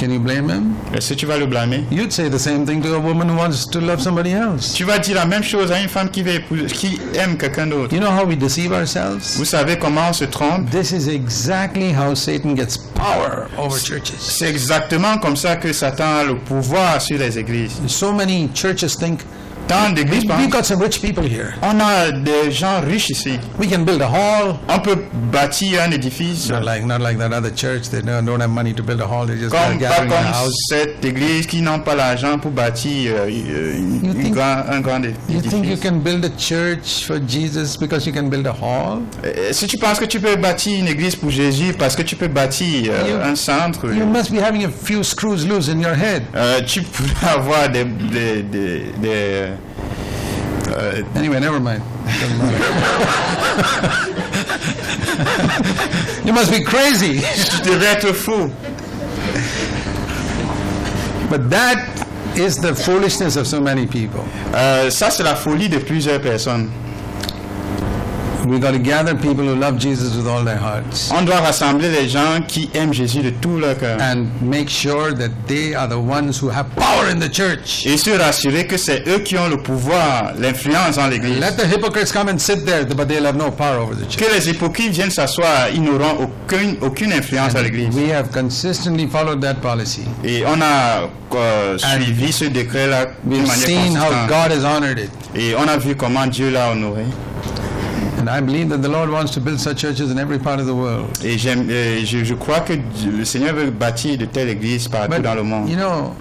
Can you blame him? Est-ce que tu vas le blâmer? You'd say the same thing to a woman who wants to love somebody else. Tu vas dire la même chose à une femme qui aime quelqu'un d'autre. You know how we deceive ourselves? Vous savez comment on se trompe? This is exactly how Satan gets power over churches. C'est exactement comme ça que Satan a le pouvoir sur les églises. So many churches think, Tant d'églises we've pensent, got some rich people here. on a des gens riches ici. We can build a hall. On peut bâtir un édifice. Not like that other church. They don't have money to build a hall. They just Pas gather in a comme house. cette église qui n'ont pas l'argent pour bâtir un grand You think you édifice. can build a church for Jesus because you can build a hall? Si tu penses que tu peux bâtir une église pour Jésus parce que tu peux bâtir un centre, You must be having a few screws loose in your head. tu pourrais avoir des Anyway, never mind. Doesn't matter. You must be crazy. tu devrais être fou. But that is the foolishness of so many people. Ça, c'est la folie de plusieurs personnes. We got to gather people who love Jesus with all their hearts On doit rassembler les gens qui aiment Jésus de tout leur cœur. and make sure that they are the ones who have power in the church. Et se rassurer que c'est eux qui ont le pouvoir, l'influence dans l'église. Let the hypocrites come and sit there, but they'll have no power over the church. Que les hypocrites viennent s'asseoir, ils n'auront aucune influence dans l'église. We have consistently followed that policy. Et on a suivi ce décret-là d'une We've manière seen how consistante. God has honored it. Et on a vu comment Dieu l'a honoré. And I believe that the Lord wants to build such churches in every part of the world. Et je crois que le Seigneur veut bâtir de telles églises partout dans le monde. you know,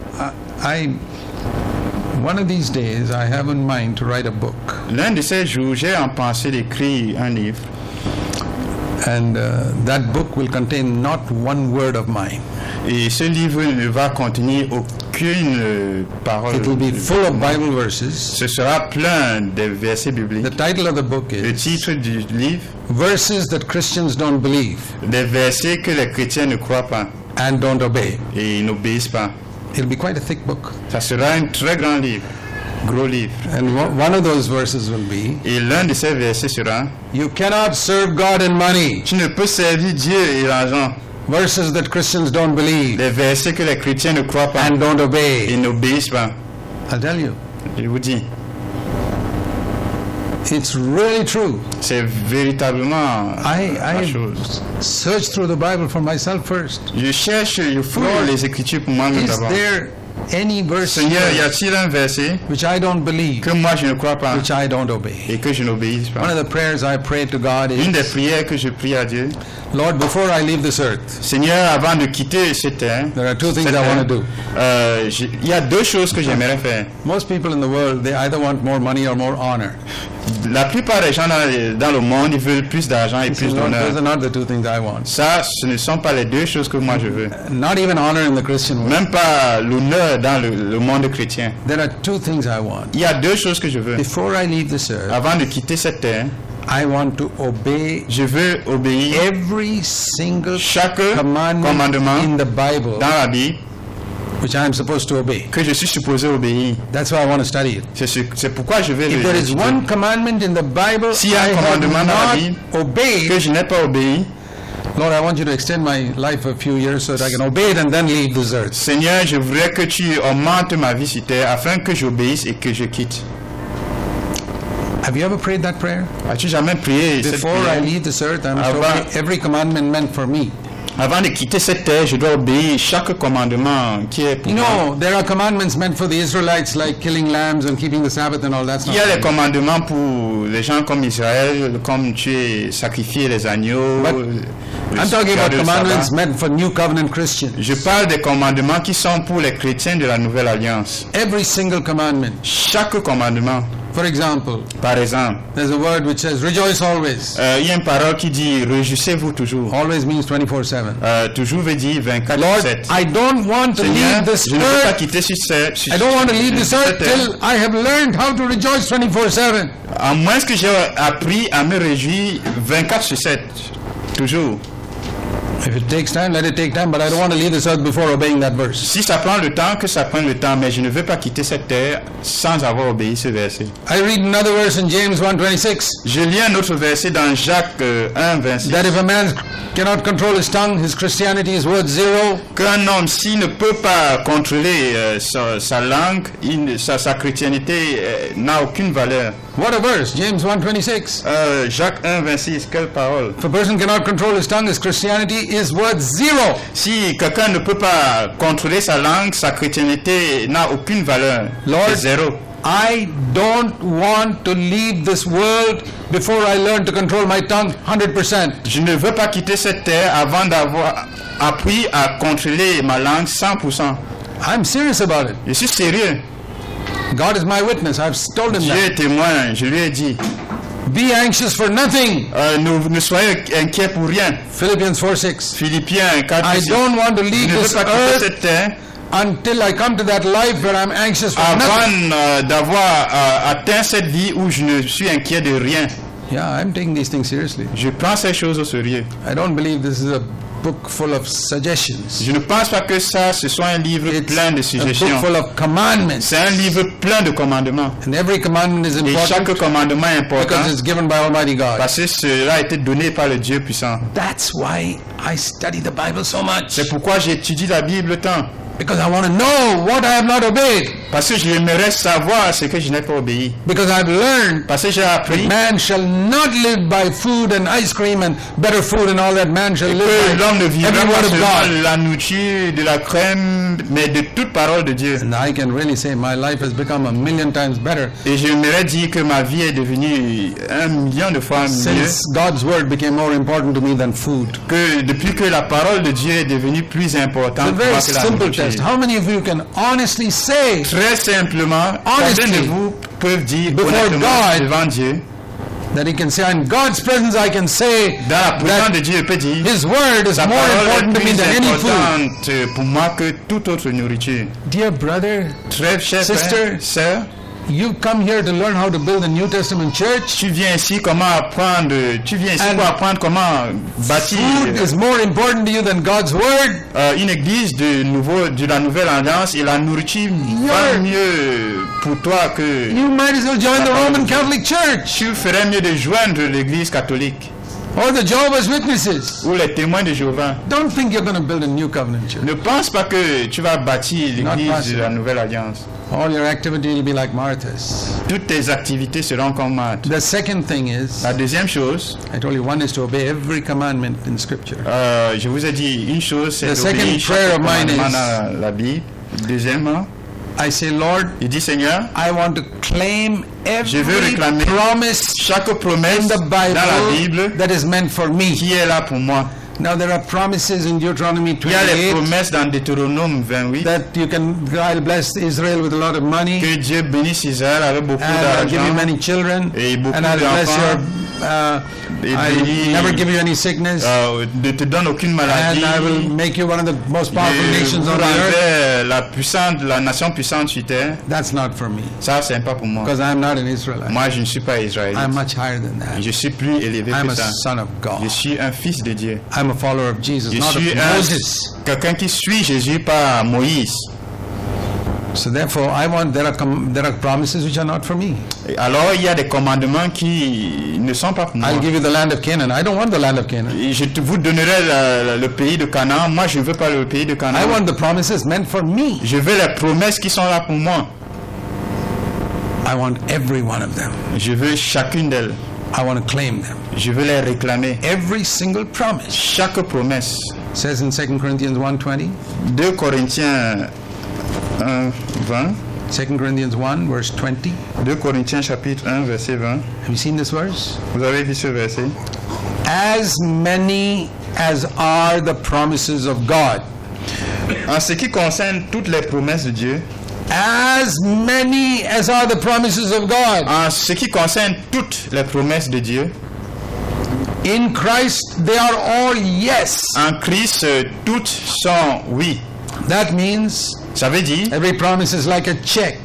one of these days I have in mind to write a book. L'un de ces jours, j'ai en pensée d'écrire un livre. And that book will contain not one word of mine. Et ce livre ne va contenir aucune parole. It will be full of Bible verses. Ce sera plein de versets bibliques. The title of the book Le is titre du livre, Verses That Christians Don't Believe des versets que les chrétiens ne croient pas and Don't Obey. et n'obéissent pas. It'll be quite a thick book. Ça sera un très grand livre, gros livre. And one of those verses will be, Et l'un de ces versets sera, You cannot serve God and money. tu ne peux servir Dieu et l'argent. Verses that Christians don't believe Des versets que les chrétiens ne croient pas and don't et obey. n'obéissent pas. I'll tell you. Je vous dis, It's really true. C'est véritablement la I chose. search through the Bible for myself first. Je cherche, je fouille les Écritures pour moi-même Is d'abord. there any verse Seigneur, y here a-t-il un verset which I don't believe, que moi je ne crois pas which I don't obey? et que je n'obéisse One pas? of the prayers I pray to God Une des is, prières que je prie à Dieu, Lord, before I leave this earth, Seigneur, avant de quitter cette terre, there are two things I want to do. il y a deux choses que j'aimerais faire. Most people in the world, they either want more money or more honor. La plupart des gens dans le monde, ils veulent plus d'argent et plus Lord, d'honneur. those are not the two things I want. Ça, ce ne sont pas les deux choses que moi je veux. Not even honor in the Christian world. Même pas l'honneur dans le monde chrétien. There are two things I want. Il y a deux choses que je veux. Before I leave this earth, Avant de quitter cette terre, I want to obey je veux obéir every single chaque commandment commandement in the Bible dans la Bible which I am supposed to obey. que je suis supposé obéir. That's why I want to study it. C'est pourquoi je vais If le there is étudier. one commandment in the Bible S'il y a un I have commandement dans la not Bible que obeyed, je n'ai pas obéi, Lord, I want you to extend my life a few years so that I can obey it and then leave this earth. Seigneur, je voudrais que tu augmentes ma vie sur terre afin que j'obéisse et que je quitte. Have you ever prayed that prayer? As-tu jamais prié cette Before I prière? leave this earth, I must Avant- obey every commandment meant for me. Avant de quitter cette terre, je dois obéir chaque commandement qui est pour You moi. know, there are commandments meant for the Israelites like killing lambs and keeping the Sabbath and all that's Il not y a les right. commandements pour les gens comme Israël, comme tuer, sacrifier les agneaux. But I'm talking about garder le commandments sabbat. meant for new covenant Christians. Je parle des commandements qui sont pour les chrétiens de la Nouvelle Alliance. Every single commandment. Chaque commandement, For example, par exemple, there's a word which says rejoice always. il y a une parole qui dit réjouissez-vous toujours. Always means 24/7. Toujours veut dire 24/7. Lord, I don't want to Seigneur, leave this je ne veux pas earth. quitter sur cette I don't want to leave this earth cette terre, till I have learned how to rejoice 24/7. à moins que j'ai appris à me réjouir 24/7. Toujours. If it takes time, let it take time, but I don't want to leave this earth before obeying that verse. Si ça prend le temps, que ça prenne le temps, mais je ne veux pas quitter cette terre sans avoir obéi ce verset. I read another verse in James 1:26 Je lis un autre verset dans Jacques 1:26. that if a man cannot control his tongue, his Christianity is worth zero. Qu'un homme, s'il ne peut pas contrôler sa langue, sa chrétienté n'a aucune valeur. What a verse, James 1:26. Jacques 1:26, quelle parole. If a person cannot control his tongue, his Christianity is worth zero. Si quelqu'un ne peut pas contrôler sa langue, sa chrétienté n'a aucune valeur. Lord, C'est zéro. I don't want to leave this world before I learn to control my tongue 100%. Je ne veux pas quitter cette terre avant d'avoir appris à contrôler ma langue 100%. I'm serious about it. Je suis sérieux. God is my witness. I've told him Dieu that. est témoin. Je lui ai dit, Be anxious for nothing. ne soyez inquiets pour rien. Philippians 4:6. Philippiens 4. I don't want to Je leave ne veux this pas quitter earth cette terre until I come to that life where I'm anxious for nothing. avant d'avoir atteint cette vie où je ne suis inquiet de rien. Yeah, I'm taking these things seriously. Je prends ces choses au sérieux. I don't believe this is a book full of suggestions. Je ne pense pas que ça, ce soit un livre It's plein de a book suggestions. full of commandments. C'est un livre plein de commandements. And every commandment is Et chaque important commandement est important because it's given by Almighty God. parce que cela a été donné par le Dieu puissant. That's why I study the Bible so much. C'est pourquoi j'étudie la Bible tant. Because I want to know what I have not obeyed. Parce que j'aimerais savoir ce que je n'ai pas obéi. Because I've learned Parce que j'ai appris man shall not live by food and ice cream and better food and all that. Man shall que live l'homme ne by vivra every pas word of seulement God. de la nourriture, de la crème, mais de toute parole de Dieu. And I can really say my life has become a million times better Et j'aimerais dire que ma vie est devenue 1 million de fois mieux since God's word became more important to me than food. que depuis que la parole de Dieu est devenue plus It's importante a pour very moi que la simple nourriture. test. How many of you can honestly say Très simplement, Honestly, combien de vous peuvent dire before honnêtement God, devant Dieu, that he can say, in God's presence I can say dans la présence that de Dieu, peut dire his word is sa more parole important est to me plus than any food? importante pour moi que toute autre nourriture. Dear brother, Très cher Sister, frère, sœur, you come here to learn how to build a New Testament church. tu viens ici And pour apprendre comment bâtir Food is more important to you than God's word. une église de la Nouvelle Alliance et la nourriture va mieux pour toi que You might as well join the Roman Catholic Church. tu ferais mieux de joindre l'église catholique. or the Jehovah's Witnesses. ou les témoins de Jéhovah. Don't think you're going to build a new covenant church. Ne pense pas que tu vas bâtir l'église de la nouvelle alliance. All your activity will be like Martha's. Toutes tes activités seront comme Marthe. The second thing is, La deuxième chose, I told you, one is to obey every commandment in Scripture. je vous ai dit une chose, c'est The second d'obéir prayer chaque of mine commandement is- dans la Bible. Deuxièmement, I say, Lord, il dit Seigneur, I want to claim je veux every réclamer promise chaque promesse in the dans la Bible Bible that is meant for me. qui est là pour moi. Now there are promises in Deuteronomy Il y a les 28 promesses dans Deutéronome 28 that you can, I'll bless Israel with a lot of money, que Dieu bénisse Israël avec beaucoup and I'll give you d'argent. many children, Et beaucoup and I'll bless d'enfants. Et I'll bénis, never give you any sickness, ne te donne aucune and maladie. I will make you one of the most powerful Et nations vous on the earth. rendrez la nation puissante sur terre. That's not for me, Ça, c'est pas pour moi. because I'm not an Israelite. Moi, je ne suis pas israélite. I'm much higher than that. Je suis plus élevé I'm que a ça. son of God. Je suis un fils de Dieu. I'm a follower of Jesus, Je not suis of Moses. quelqu'un qui suit Jésus, pas Moïse. So therefore, there are promises which are not for me. Et alors, il y a des commandements qui ne sont pas pour moi. I'll give you the land of Canaan. I don't want the land of Canaan. Et vous donnerai le pays de Canaan. Moi, je ne veux pas le pays de Canaan. I want the promises meant for me. Je veux les promesses qui sont là pour moi. I want every one of them. Je veux chacune d'elles. I want to claim them. Je veux les réclamer. Every single promise. Chaque promesse. It says in 2 Corinthians 1:20. 2 Corinthiens 1, 20. 2 Corinthians 1 verse 20. 2 Corinthiens chapitre 1 verset 20. Have you seen this verse? Vous avez vu ce verset? As many as are the promises of God. En ce qui concerne toutes les promesses de Dieu, As many as are the promises of God. en ce qui concerne toutes les promesses de Dieu, In Christ they are all yes. en Christ, toutes sont oui. That means Ça veut dire, every promise is like a check.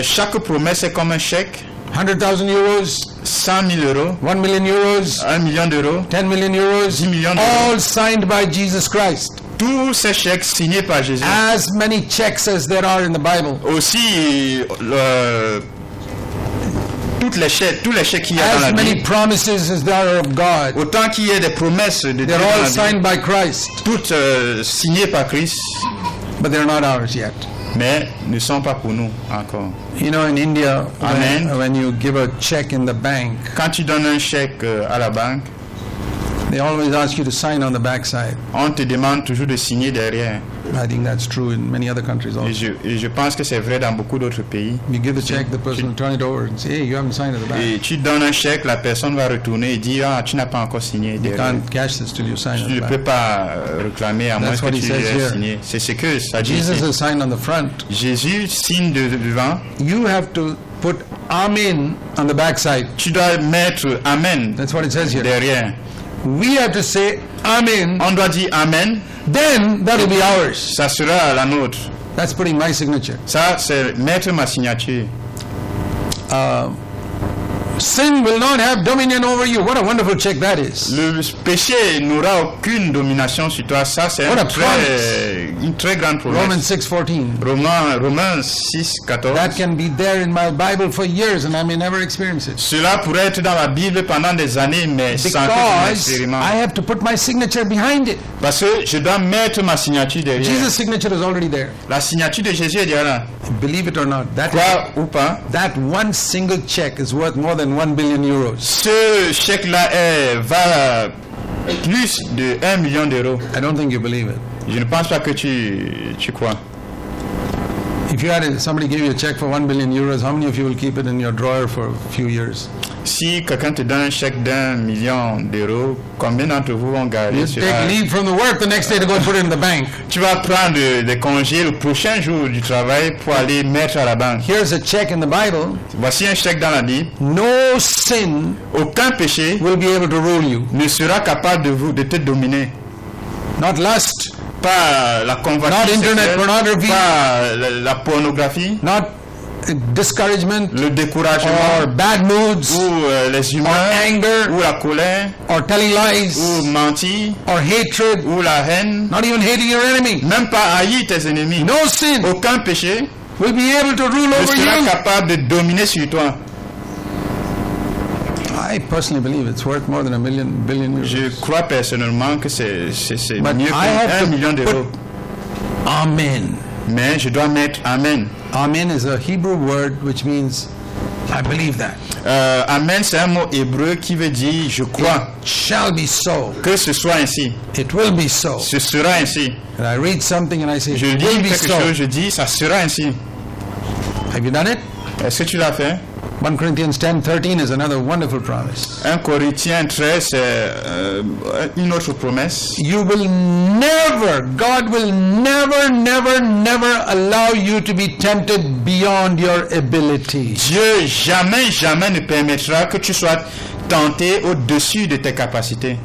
chaque promesse est comme un chèque, 100,000 euros, 100 000 euros, 1 million euros, 1 million d'euros, 10 million euros, 10 millions d'euros. all signed by Jesus Christ. Tous ces chèques signés par Jésus. As many checks as there are in the Bible. Aussi, tous les chèques qu'il y a dans As la many Bible, promises as there are of God. autant qu'il y ait des promesses de Dieu They're dans all la Bible, signed by Christ, toutes signées par Christ, but they're not ours yet. mais ne sont pas pour nous encore. You know, in India, Amen. when you give a check in the bank, Quand tu donnes un chèque à la banque, they always ask you to sign on the backside. on te demande toujours de signer derrière. I think that's true in many other countries Et also. je pense que c'est vrai dans beaucoup d'autres pays. You give the check, the person will turn it over and say, hey, you haven't signed at the back. Et tu donnes un chèque, la personne va retourner et dire ah tu n'as pas encore signé You derrière. can't cash this till you sign at Tu ne the peux back. pas réclamer à moins That's que what he tu says aies here. signé. C'est ce que ça dit Jesus ici. is signed on the front. Jésus signe devant. You have to put Amen on the backside. Tu dois mettre Amen That's what it says here. derrière. We have to say Amen, On doit dire Amen, then that will be ours. ça sera la nôtre. That's putting my signature. Ça, c'est mettre ma signature. Sin will not have dominion over you. What a wonderful check that is. Le péché n'aura aucune domination sur toi. Ça, c'est What a une très grande Romans promesse. 6:14. Romains 6, 14. That can be there in my Bible for years and I may never experience it. Cela pourrait être dans la Bible pendant des années, mais sans que je Because l'expérimente. I have to put my signature behind it. Parce que je dois mettre ma signature derrière. Jesus' signature is already there. La signature de Jésus est déjà là. Believe it or not, Crois ou pas, that one single check is worth more than 1 billion euros. ce chèque-là va plus de 1 million d'euros. I don't think you believe it. Je ne pense pas que tu crois. If you had somebody give you a check for 1 billion euros, how many of you will keep it in your drawer for a few years? Si quelqu'un te donne un chèque d'1 million d'euros, combien d'entre vous vont garder You cela? take leave from the work the next day to go and put it in the bank. Tu vas prendre des congés le prochain jour du travail pour aller mettre à la banque. Here's a check in the Bible. Voici un chèque dans la Bible. No sin Aucun péché will be able to rule you. ne sera capable de te dominer. Not lust, Pas la Not convoitise internet sexuelle, pornography. pas la pornographie, not discouragement le découragement, or bad moods ou les humeurs, or anger ou la colère, or telling lies ou mentir, or hatred, ou la haine, not even hating your enemy. même pas haïr tes ennemis. No sin Aucun péché will be able to rule ne over sera you. capable de dominer sur toi. I personally believe it's worth more than billion euros. Je crois personnellement que c'est But mieux I have qu'un to million d'euros. put Amen. Mais je dois mettre Amen. Amen is a Hebrew word which means I believe that. Amen, c'est un mot hébreu qui veut dire je crois. It shall be so. Que ce soit ainsi. It will be so. Ce sera ainsi. And I read something and I say, Je it lis will be quelque so. chose, je dis ça sera ainsi. Have you done it? Est-ce que tu l'as fait? 1 Corinthians 10:13 is another wonderful promise. 1 Corinthiens 13, c'est une autre promesse. You will never, God will never allow you to be tempted beyond your ability. Dieu jamais ne permettra que tu sois tenté au-dessus de tes capacités.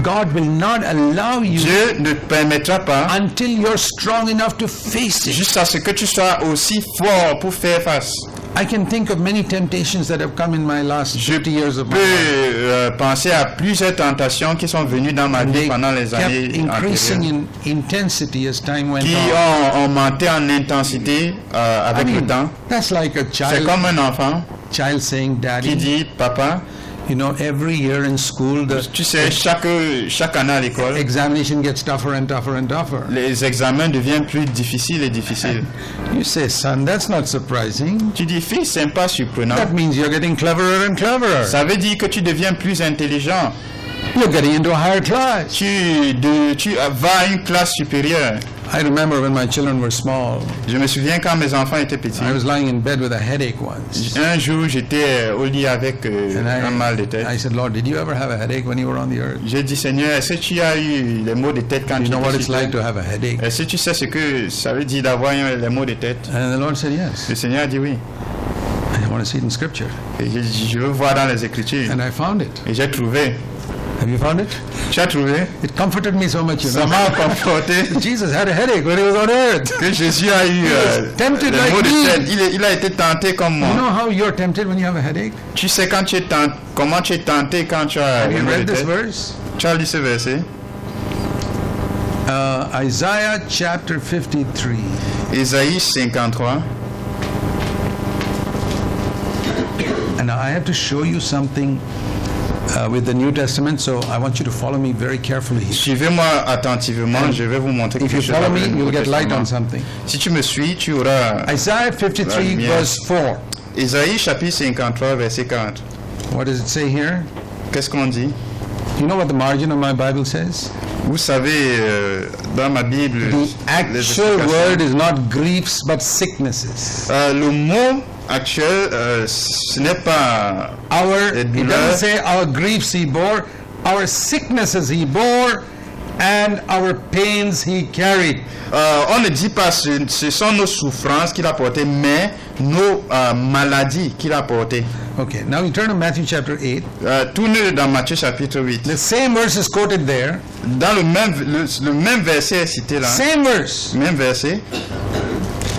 God will not allow you Dieu ne permettra pas until you're strong enough to face it. jusqu'à ce que tu sois aussi fort pour faire face. I can think of many temptations that have come in my last 50 years of Je my life. peux penser à plusieurs tentations qui sont venues dans ma vie They pendant les années kept increasing antérieures, in intensity as time went qui on. ont monté en intensité avec le temps. That's like a C'est comme un enfant child saying, qui Daddy, dit, papa, you know, every year in school the tu sais, chaque année à l'école, examination gets tougher and tougher and tougher. les examens deviennent plus difficiles et difficiles. You say, son, that's not surprising. Tu dis, fils, c'est pas surprenant. That means you're getting cleverer and cleverer. Ça veut dire que tu deviens plus intelligent. You're getting into a higher class. Tu vas à une classe supérieure. I remember when my children were small, Je me souviens quand mes enfants étaient petits. I was lying in bed with a headache once. Un jour, j'étais au lit avec And un mal de tête. I said, Lord, did you ever have a headache when you were on the earth? J'ai dit, Seigneur, est-ce que tu as eu les maux de tête quand You tu know what étais it's sur like terre? to have a headache? Est-ce que tu sais ce que ça veut dire d'avoir les maux de tête? And the Lord said, yes. Le Seigneur a dit oui. I want to see it in Scripture. Et j'ai dit, je veux voir dans les Écritures. And I found it. Et j'ai trouvé. Have you found it? Tu as trouvé? It comforted me so much, you Ça know. m'a conforté Jesus had a headache when he was on earth. que Jésus a eu tempted les like maux de me. tête. Il a été tenté comme You moi. know how you're tempted when you have a headache? Tu sais quand tu es comment tu es tenté quand tu as Have les you maux de read this tête? verse? Tu as lu ce verset? Isaiah chapter 53. Ésaïe 53. And now I have to show you something with the New Testament, so I want you to follow me very carefully here. Suivez-moi attentivement, je vais vous montrer If quelque you chose. follow dans me, le Nouveau you'll get light on Testament. something. Si tu me suis, tu auras Isaiah 53, lumière. verse 4. Ésaïe chapitre 53, verset 40. What does it say here? Qu'est-ce qu'on dit? You know what the margin of my Bible says? Vous savez, dans ma Bible, The les actual explications. word is not griefs but sicknesses. Le mot actuel, ce n'est pas It les doesn't douleurs. say our griefs he bore, our sicknesses he bore, and our pains he carried. On ne dit pas ce sont nos souffrances qu'il a portées, mais nos maladies qu'il a portées. Okay, now we turn to Matthew chapter 8. Tournez dans Matthieu chapitre 8. The same verse is quoted there. Dans le même verset est cité là. Same verse. Même verset,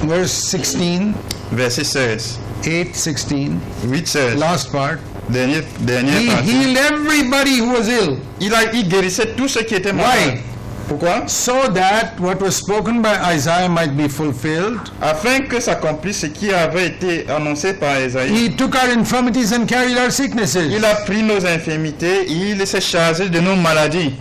Verse 16, verset 16. 8, 16, 8, 16. last part. Dernière He partie. healed everybody who was ill. Il guérissait tous ceux qui étaient malades. Why? Pourquoi? So that what was spoken by Isaiah might be fulfilled. Afin que s'accomplisse ce qui avait été annoncé par Esaïe. He took our infirmities and carried our sicknesses. Il a pris nos infirmités, il s'est chargé de nos maladies.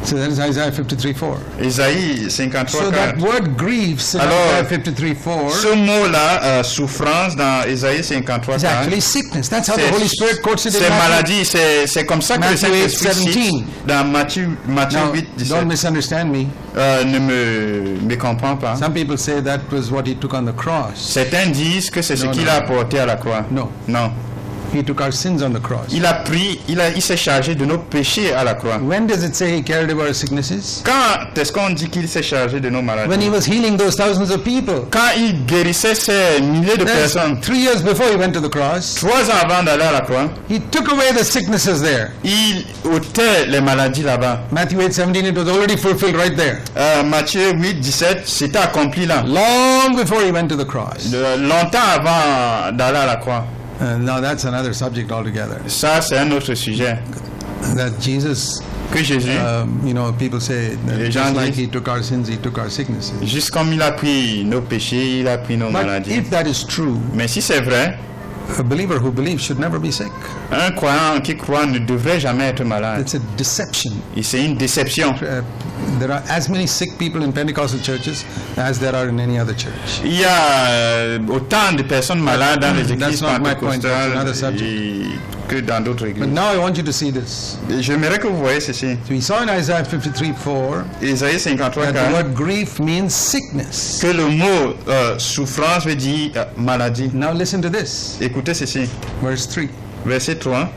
So that is Isaiah 53:4. Esaïe 53, So 4. that word griefs in Alors, Isaiah 53:4 Ce mot-là, souffrance, dans Esaïe 53, is 4, actually sickness. That's how the Holy Spirit quotes it in c'est Matthew. maladie, c'est comme ça que le Matthew Saint-Esprit 8, 17. cite dans Matthieu Now, 8, 17. don't misunderstand me. Ne me comprends pas. Some people say that was what he took on the cross. Certains disent que c'est ce Non, qu'il non. a apporté à la croix. No, Non. he took our sins on the cross. Il s'est chargé de nos péchés à la croix. When does it say he carried our sicknesses? Quand est-ce qu'on dit qu'il s'est chargé de nos maladies? When he was healing those thousands of people. Quand il guérissait ces milliers de That's personnes, 3 years before he went to the cross. 3 ans avant d'aller à la croix, He took away the sicknesses there. il ôtait les maladies là-bas. Matthew 8:17, it was already fulfilled right there. Matthieu 8, 17, c'était accompli là. Long before he went to the cross. Longtemps avant d'aller à la croix. Now that's another subject altogether. Ça, c'est un autre sujet. That Jesus, Que Jésus, people say, that Les just gens like disent- he took our sins, he took our sicknesses. juste comme il a pris nos péchés, il a pris nos But maladies. if that is true, Mais si c'est vrai, a believer who believes should never be sick. Un croyant qui croit ne devrait jamais être malade. It's a deception. Et c'est une déception. There are as many sick people in Pentecostal churches as there are in any other church. Il y a autant de personnes malades dans les églises That's not my point. That's pentecôtales another subject. que dans d'autres But églises. now I want you to see this. Et j'aimerais que vous voyez ceci. So we saw in Isaiah 53:4 Isaïe 53, that the 4, word grief means sickness. que le mot souffrance veut dire maladie. Now listen to this. Écoutez ceci. Verse 3. Verset 3.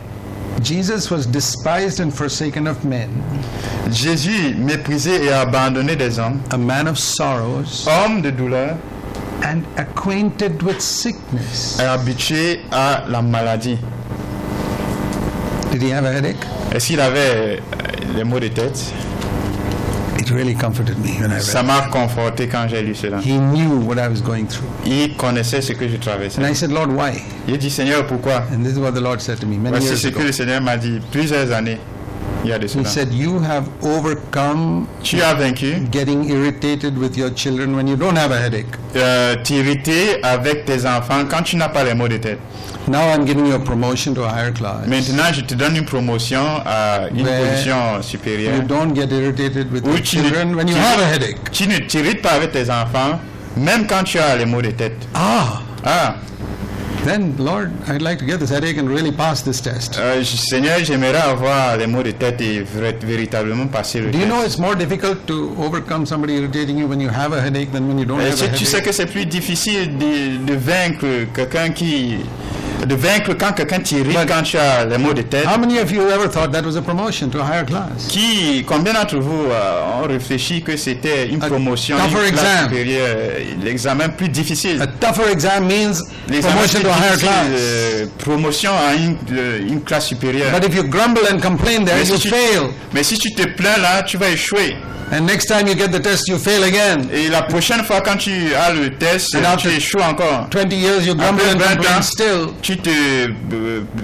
Jesus was despised and forsaken of men, Jésus, méprisé et abandonné des hommes, a man of sorrows, homme de douleur, and acquainted with sickness. est habitué à la maladie. Did he have a headache? Est-ce qu'il avait les maux de tête? It really comforted me when I Ça read. m'a conforté quand j'ai lu cela. He knew what I was going through. Il connaissait ce que je traversais. And I said, Lord, why? Il dit, Seigneur, pourquoi? And this is what the Lord said to me many Voici years ce que ago. le Seigneur m'a dit plusieurs années. Il y a de He cela. said, you have overcome Tu as vaincu getting irritated with your children when you don't have a headache. t'irriter avec tes enfants quand tu n'as pas les maux de tête. Now I'm giving you a promotion to a higher class. Maintenant, je te donne une promotion à une Mais position You supérieure. don't get irritated with Où your children when you have a headache. tu ne t'irrites pas avec tes enfants, même quand tu as les maux de tête. Ah, Ah, then Lord, I'd like to get this headache and really pass this test. Seigneur, j'aimerais avoir les maux de tête et véritablement passer le Do you test. know it's more difficult to overcome somebody irritating you when you have a headache than when you don't have a Est-ce que tu sais headache? que c'est plus difficile de vaincre quelqu'un qui... De vaincre quand quelqu'un t'irrite But- quand tu as les maux de tête? How many of you ever thought that was a promotion to a higher class? Combien d'entre vous ont réfléchi que c'était une A promotion, tougher une classe exam. supérieure, l'examen plus difficile? A tougher exam means L'examen promotion plus to a higher difficile, class. promotion à une classe supérieure. But if you grumble and complain there, Mais you si, tu, fail. mais si tu te plains là, tu vas échouer. And next time you get the test, you fail again. Et la prochaine fois quand tu as le test, And tu after- échoues encore. 20 years, you grumble Après and 20 complain ans, still.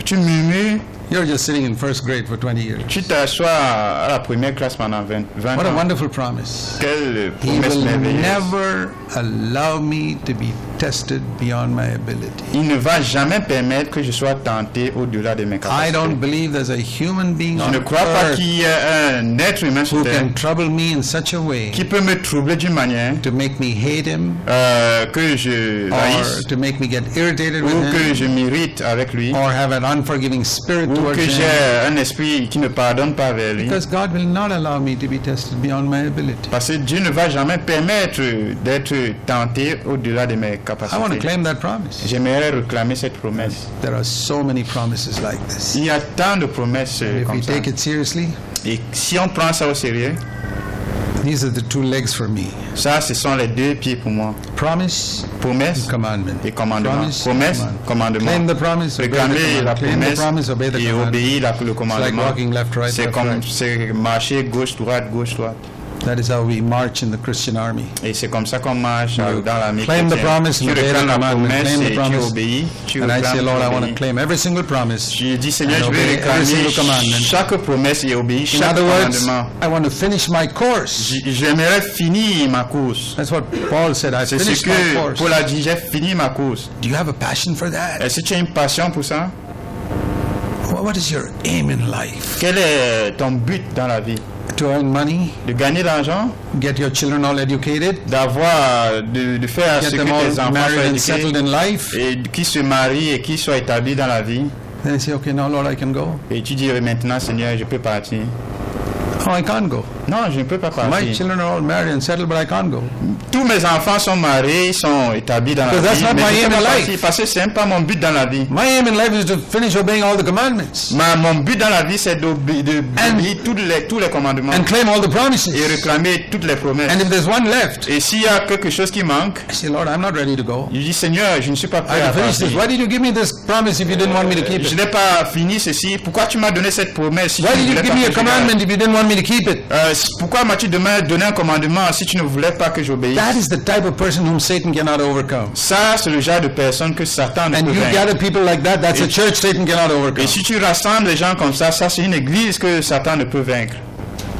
tu murmures, You're just sitting in first grade for 20 years. tu t'assois à la première classe pendant 20 What a ans. wonderful promise. Quelle He promesse will merveilleuse. never allow me to be tested beyond my ability. Il ne va jamais permettre que je sois tenté au-delà de mes I capacités. don't believe there's a human being Je on ne crois pas earth qu'il y ait un être humain sur who terre can trouble me in such a way qui peut me troubler d'une manière to make me hate him que je or haïsse to make me get irritated with ou que him je m'irrite avec lui or have an unforgiving spirit ou towards que him. j'ai un esprit qui ne pardonne pas vers lui. Because God will not allow me to be tested beyond my ability. Parce que Dieu ne va jamais permettre d'être tenté au-delà de mes I want to capacités. claim that promise. J'aimerais réclamer cette promesse. There are so many promises like this. Il y a tant de promesses If we comme ça. take it seriously, Et si on prend ça au sérieux, these are the two legs for me. ça, ce sont les deux pieds pour moi. Promise, Promesse commandment. et commandement. Promise, Promesse, commandment. commandement. Claim the promise, obey the Réclamer la commandment. Claim the promesse promise, obey the et commandment. obéir le It's like commandement. walking left, right, C'est left, comme right. c'est marcher gauche, droite, gauche, droite. That is how we march in the Christian army. Et c'est comme ça qu'on marche You dans l'armée claim the chrétienne. promise Tu and obey the réclames la commandment. promesse Claim the et tu promise. obéis. Tu And I say, réclames, Lord, tu I want to obéis. claim every single promise. Je dis, Seigneur, And je vais obey every réclamer single commandment. chaque promesse et obéir In chaque other words, commandement. I want to finish my course. J'aimerais finir ma course. That's what Paul said. I C'est ce finished my que course. Paul a dit, j'ai fini ma course. Do you have a passion for that? Est-ce que tu as une passion pour ça? What is your aim in life? Quel est ton but dans la vie? To earn money, De gagner de l'argent? get your children all educated, De faire get ce que them tes all enfants married soient and settled éduqués in life. et qui se marient et qui soient établis dans la vie. Then I say, okay, now Lord, I can go. Et tu dis maintenant, Seigneur, je peux partir. Oh, I can't go. Non, je ne peux pas My partir. children are all married and settled, but I can't go. Tous mes enfants sont mariés, sont établis dans la Because that's vie. not Mais my je aim peux in pas life. partir parce que c'est même pas mon but dans la vie. My aim in life is to finish obeying all the commandments Mon but dans la vie, c'est d'obéir tous les commandements and claim all the promises. et réclamer toutes les promesses. And if there's one left, Et s'il y a quelque chose qui manque, I say, Lord, I'm not ready to go. je dis, Seigneur, je ne suis pas I prêt à have finished this. partir. Why did you give me this promise if you didn't want me to keep Je it? n'ai pas fini ceci. Pourquoi tu m'as donné cette promesse si Why tu ne did you voulais give pas me a que je garde? commandment if you didn't want me to keep it? Pourquoi m'as-tu donné un commandement si tu ne voulais pas que j'obéisse? That is the type of person whom Satan cannot overcome. Ça, c'est le genre de personne que Satan ne And peut you vaincre. gather people like that, that's a church Satan cannot overcome. Et si tu rassembles des gens comme ça, c'est une église que Satan ne peut vaincre.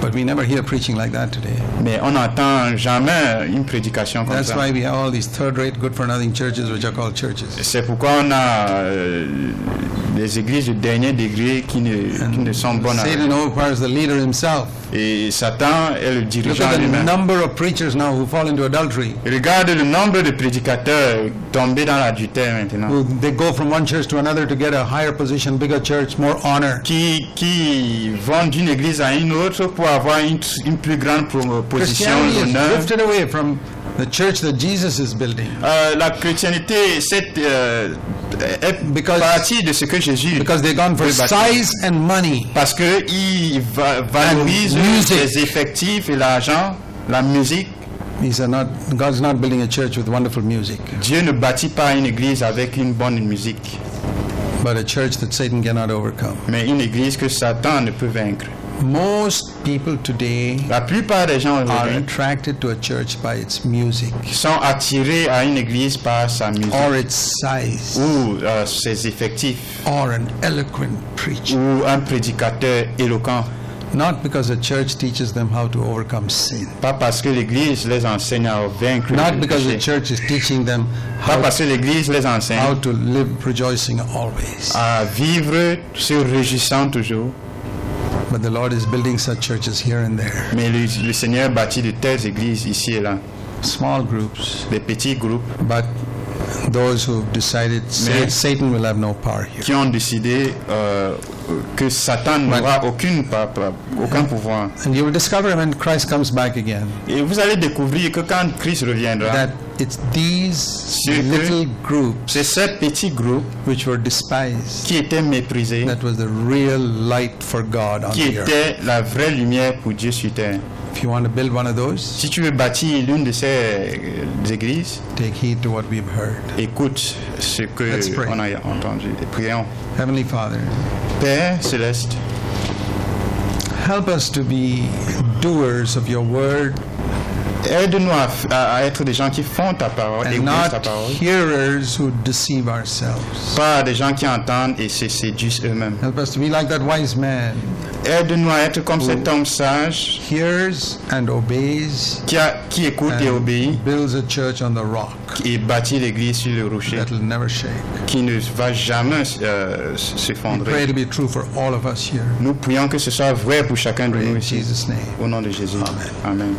But we never hear preaching like that today. Mais on n'entend jamais une prédication comme That's ça. why we have all these third-rate, good-for-nothing churches, which are called churches. C'est pourquoi on a des églises de dernier degré qui ne sont bonnes à rien. Satan overpowers the leader himself. Et Satan est le Look dirigeant at the lui-même. number of preachers now who fall into adultery. Regarde le nombre de prédicateurs tombés dans l'adultère maintenant. They go from one church to another to get a higher position, bigger church, more honor. Qui vont d'une église à une autre pour avoir une plus grande position Christianity has d'honneur. drifted away from the church that Jesus is building. La chrétienté est Because- partie de ce que Jésus Because they've gone for veut bâtir. size and money. Parce qu'ils valorisent And music. les effectifs et l'argent, la musique. God's not building a church with wonderful music, Dieu ne bâtit pas une église avec une bonne musique, but a church that Satan cannot overcome. mais une église que Satan ne peut vaincre. Most people today La plupart des gens are aujourd'hui attracted to a church by its music sont attirés à une église par sa musique or its size ou ses effectifs or an eloquent preacher. ou un prédicateur éloquent. Not because the church teaches them how to overcome sin. Pas parce que l'église les enseigne à vaincre Not le because the péché. church is teaching them Pas how parce que l'église les enseigne to live rejoicing always. à vivre se réjouissant toujours. But the Lord is building such churches here and there. Mais le Seigneur bâtit de telles églises ici et là, Small groups, des petits groupes but those who decided Mais- Satan will have no power here. qui ont décidé que Satan n'aura aucun pouvoir. And you will discover when Christ comes back again Et vous allez découvrir que quand Christ reviendra, that it's these que- little groups c'est ces petits groupes which were despised qui étaient méprisés, that was the real light for God on qui the earth. étaient la vraie lumière pour Dieu sur terre. If you want to build one of those, Si tu veux bâtir l'une de ces églises, take heed to what we've heard. écoute ce que Let's pray. on a entendu et prions. Heavenly Father, Père céleste, help us to be doers of your word aide-nous à être des gens qui font ta parole et and obéissent ta not parole, hearers who deceive ourselves. pas des gens qui entendent et se séduisent eux-mêmes. Help us to be like that wise man, Aide-nous à être comme cet homme sage hears and obeys qui écoute et obéit and builds a church on the rock et bâtit l'église sur le rocher, that will never shake. qui ne va jamais We pray s'effondrer. to be true for all of us here. Nous prions que ce soit vrai pour chacun de Pray nous in ici. Jesus' name. Au nom de Jésus. Amen. Amen.